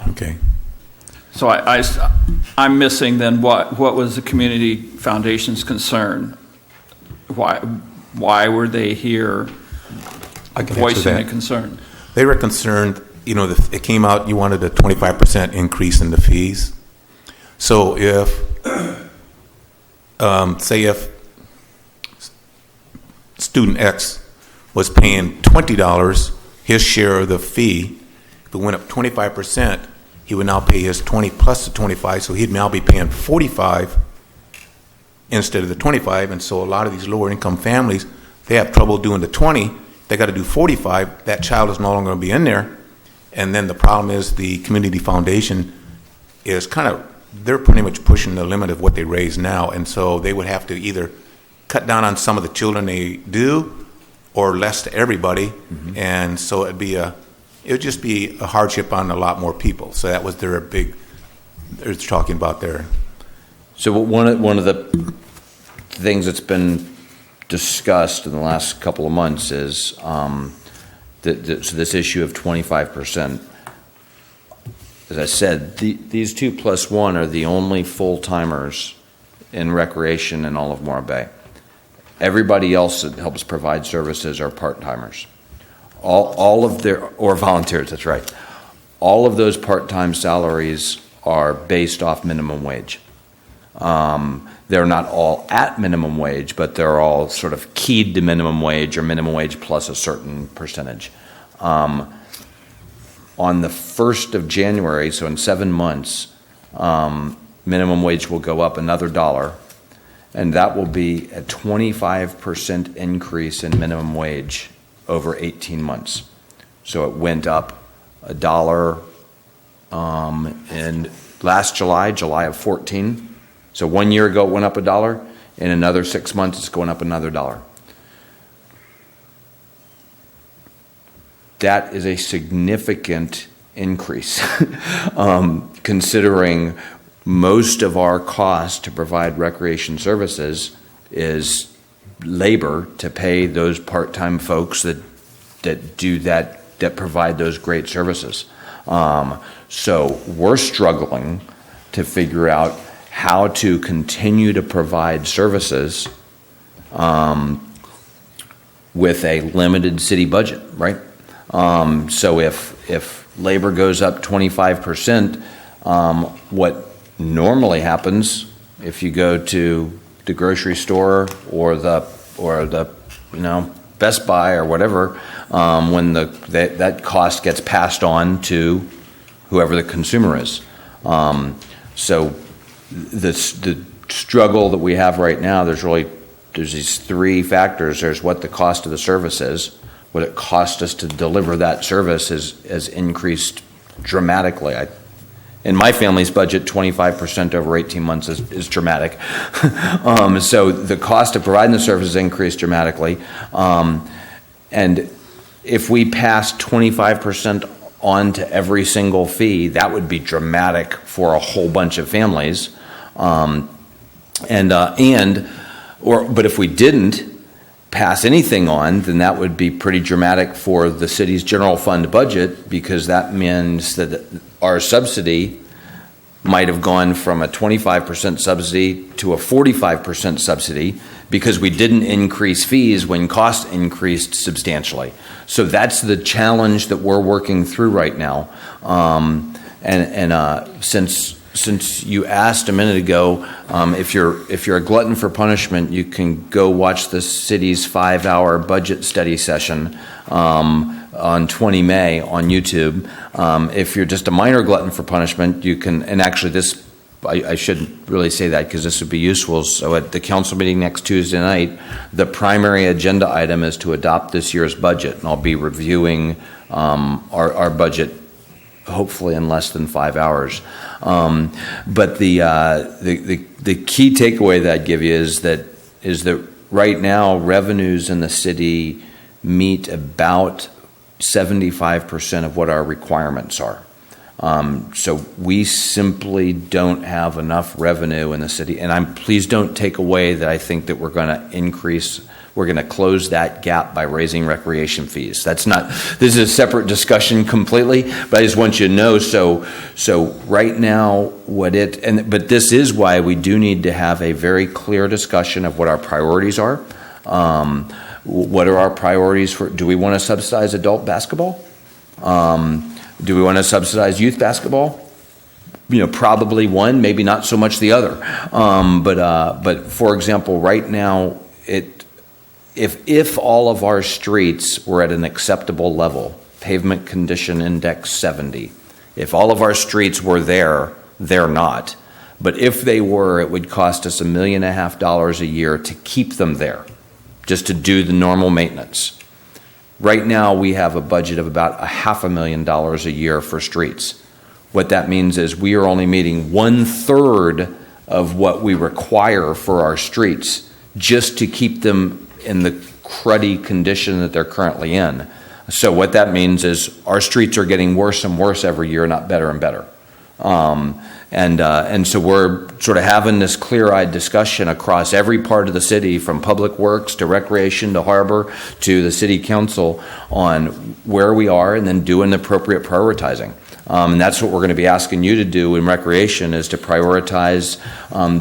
Okay. So I'm missing then what was the community foundation's concern? Why were they here voicing a concern? They were concerned, it came out, you wanted a 25% increase in the fees. So if, say if student X was paying $20, his share of the fee, if it went up 25%, he would now pay his 20 plus the 25, so he'd now be paying 45 instead of the 25. And so a lot of these lower income families, they have trouble doing the 20. They got to do 45. That child is no longer going to be in there. And then the problem is the community foundation is they're pretty much pushing the limit of what they raise now. And so they would have to either cut down on some of the children they do or less to everybody. And so it would just be a hardship on a lot more people. So that was they're talking about there. So one of the things that's been discussed in the last couple of months is so this issue of 25%. As I said, these 2+1 are the only full-timers in recreation in all of Morro Bay. Everybody else that helps provide services are part-timers. All of their, or volunteers, that's right. All of those part-time salaries are based off minimum wage. They're not all at minimum wage, but they're all sort of keyed to minimum wage or minimum wage plus a certain percentage. On the 1st of January, so in 7 months, minimum wage will go up another $1, and that will be a 25% increase in minimum wage over 18 months. So it went up $1 in last July of 14. So 1 year ago it went up $1. In another 6 months it's going up another $1. That is a significant increase, considering most of our cost to provide recreation services is labor to pay those part-time folks that provide those great services. So we're struggling to figure out how to continue to provide services with a limited city budget, right? So if labor goes up 25%, what normally happens if you go to the grocery store or the Best Buy or whatever, when that cost gets passed on to whoever the consumer is. So the struggle that we have right now, there's these three factors. There's what the cost of the service is. What it costs us to deliver that service has increased dramatically. In my family's budget, 25% over 18 months is dramatic. So the cost of providing the service has increased dramatically. And if we pass 25% on to every single fee, that would be dramatic for a whole bunch of families. But if we didn't pass anything on, then that would be pretty dramatic for the city's general fund budget, because that means that our subsidy might have gone from a 25% subsidy to a 45% subsidy because we didn't increase fees when costs increased substantially. So that's the challenge that we're working through right now. Since you asked a minute ago, if you're a glutton for punishment, you can go watch the city's 5-hour budget study session on 20 May on YouTube. If you're just a minor glutton for punishment, you can, and actually this, I shouldn't really say that because this would be useful. So at the council meeting next Tuesday night, the primary agenda item is to adopt this year's budget, and I'll be reviewing our budget hopefully in less than 5 hours. But the key takeaway that I'd give you is that right now revenues in the city meet about 75% of what our requirements are. So we simply don't have enough revenue in the city, and please don't take away that I think that we're going to close that gap by raising recreation fees. This is a separate discussion completely, but I just want you to know, so right now, but this is why we do need to have a very clear discussion of what our priorities are. What are our priorities do we want to subsidize adult basketball? Do we want to subsidize youth basketball? Probably one, maybe not so much the other. But for example, right now, if all of our streets were at an acceptable level, pavement condition index 70, if all of our streets were there, they're not. But if they were, it would cost us $1.5 million a year to keep them there, just to do the normal maintenance. Right now, we have a budget of about $500,000 a year for streets. What that means is we are only meeting 1/3 of what we require for our streets just to keep them in the cruddy condition that they're currently in. So what that means is our streets are getting worse and worse every year, not better and better. And so we're sort of having this clear-eyed discussion across every part of the city, from Public Works to Recreation to Harbor to the City Council, on where we are, and then doing the appropriate prioritizing. And that's what we're going to be asking you to do in Recreation, is to prioritize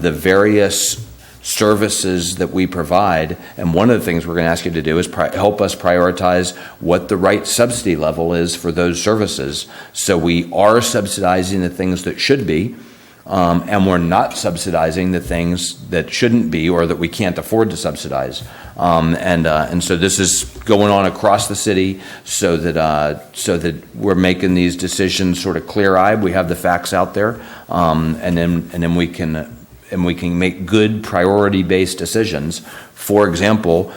the various services that we provide. And one of the things we're going to ask you to do is help us prioritize what the right subsidy level is for those services, so we are subsidizing the things that should be, and we're not subsidizing the things that shouldn't be or that we can't afford to subsidize. And so this is going on across the city, so that we're making these decisions sort of clear-eyed. We have the facts out there, and then we can make good priority-based decisions. For example,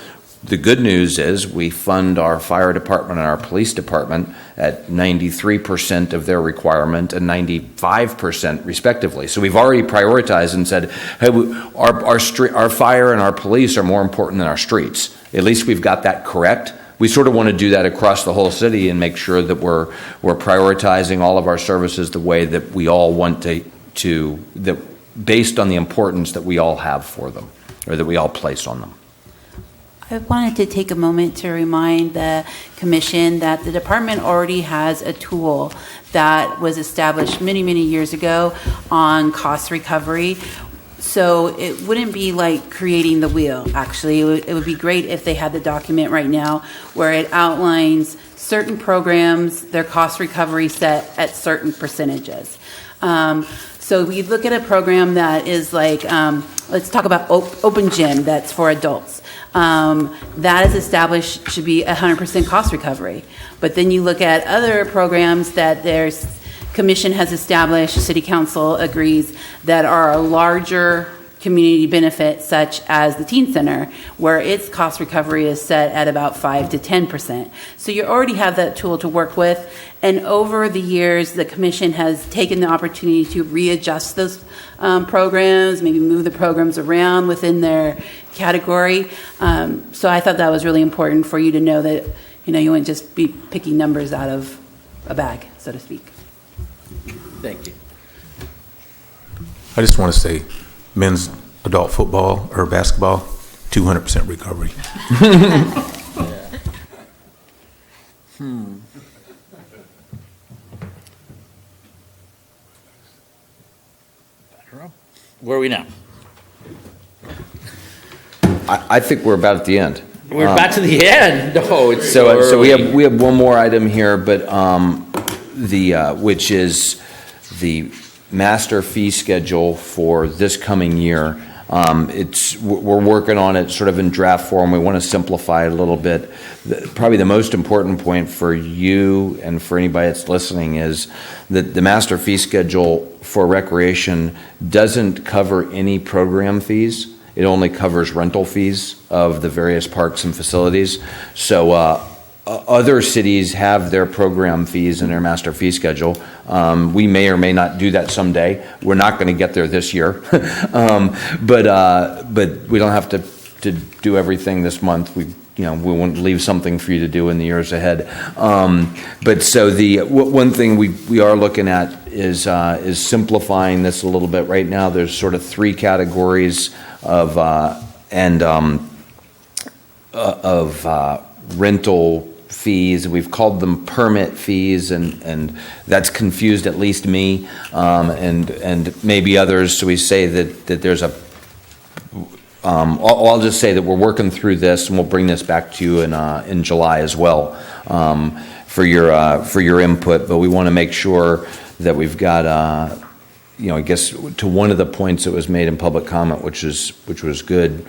the good news is we fund our fire department and our police department at 93% of their requirement and 95% respectively. So we've already prioritized and said, hey, our fire and our police are more important than our streets. At least we've got that correct. We sort of want to do that across the whole city and make sure that we're prioritizing all of our services the way that we all want to based on the importance that we all have for them, or that we all place on them. I wanted to take a moment to remind the Commission that the department already has a tool that was established many, many years ago on cost recovery. So it wouldn't be like creating the wheel, actually. It would be great if they had the document right now where it outlines certain programs, their cost recovery set at certain percentages. So we look at a program that is like, let's talk about open gym that's for adults. That is established should be 100% cost recovery. But then you look at other programs that there's Commission has established, City Council agrees, that are a larger community benefit, such as the Teen Center, where its cost recovery is set at about 5 to 10%. So you already have that tool to work with. And over the years, the Commission has taken the opportunity to readjust those programs, maybe move the programs around within their category. So I thought that was really important for you to know that, you wouldn't just be picking numbers out of a bag, so to speak. Thank you. I just want to say, men's adult football or basketball, 200% recovery. Where are we now? I think we're about at the end. We're about to the end. No, it's so we have one more item here, but which is the master fee schedule for this coming year. We're working on it sort of in draft form. We want to simplify it a little bit. Probably the most important point for you and for anybody that's listening is that the master fee schedule for recreation doesn't cover any program fees. It only covers rental fees of the various parks and facilities. So other cities have their program fees in their master fee schedule. We may or may not do that someday. We're not going to get there this year, but we don't have to do everything this month. We won't leave something for you to do in the years ahead. But so the one thing we are looking at is simplifying this a little bit. Right now, there's sort of three categories of rental fees. We've called them permit fees, and that's confused at least me and maybe others. So we say that there's a I'll just say that we're working through this, and we'll bring this back to you in July as well for your input. But we want to make sure that we've got I guess to one of the points that was made in public comment, which was good.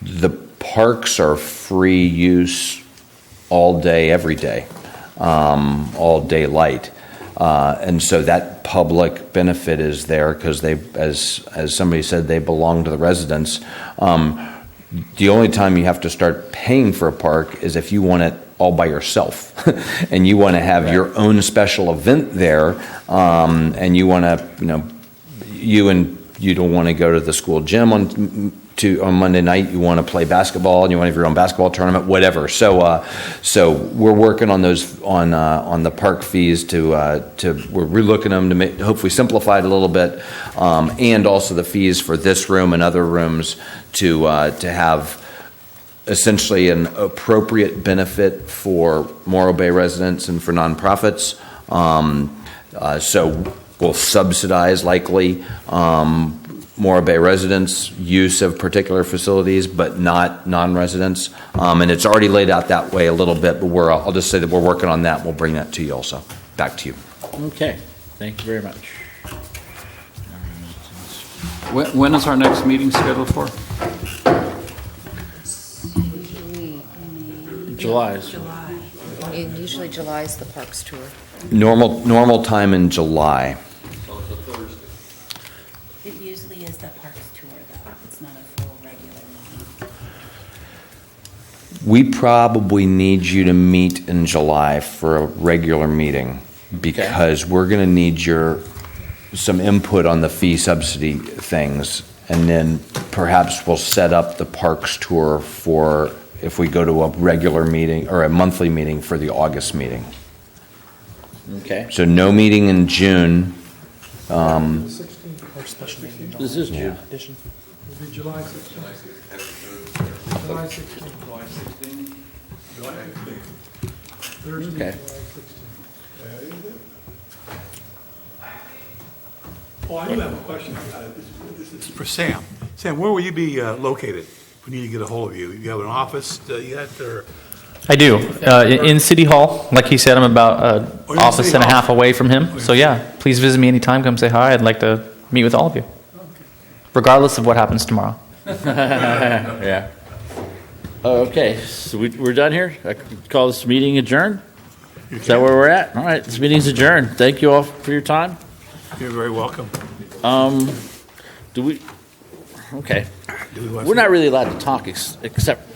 The parks are free use all day, every day, all day and so that public benefit is there because they, as somebody said, they belong to the residents. The only time you have to start paying for a park is if you want it all by yourself, and you want to have your own special event there, and you want to, you don't want to go to the school gym on Monday night. You want to play basketball, and you want to have your own basketball tournament, whatever. So we're working on those on the park fees to we're relooking them to hopefully simplify it a little bit, and also the fees for this room and other rooms to have essentially an appropriate benefit for Morro Bay residents and for nonprofits. So we'll subsidize likely Morro Bay residents' use of particular facilities, but not non-residents. And it's already laid out that way a little bit, but I'll just say that we're working on that. We'll bring that to you also. Back to you. Okay, thank you very much. When is our next meeting scheduled for? July. Usually July is the parks tour. Normal time in July. It usually is the parks tour, though. It's not a full regular meeting. We probably need you to meet in July for a regular meeting, because we're going to need some input on the fee subsidy things, and then perhaps we'll set up the parks tour for if we go to a regular meeting or a monthly meeting for the August meeting. Okay. So no meeting in June. This is June. It'll be July 16th. July 16th. July 16th. Thursday, Okay. July 16th. Oh, I do have a question. This is for Sam. Sam, where will you be located? We need to get a hold of you. You have an office yet, or? I do. In City Hall, like he said, I'm about an Oh, you're in office City and a Hall. half away from him. Oh, So you're- yeah, please visit me anytime. Come say hi. I'd like to meet with all of you, regardless of what happens tomorrow. Yeah. Okay, so we're done here? I could call this meeting adjourned? Is that where we're at? All right, this meeting's adjourned. Thank you all for your time. You're very welcome. Okay. We're not really allowed to talk except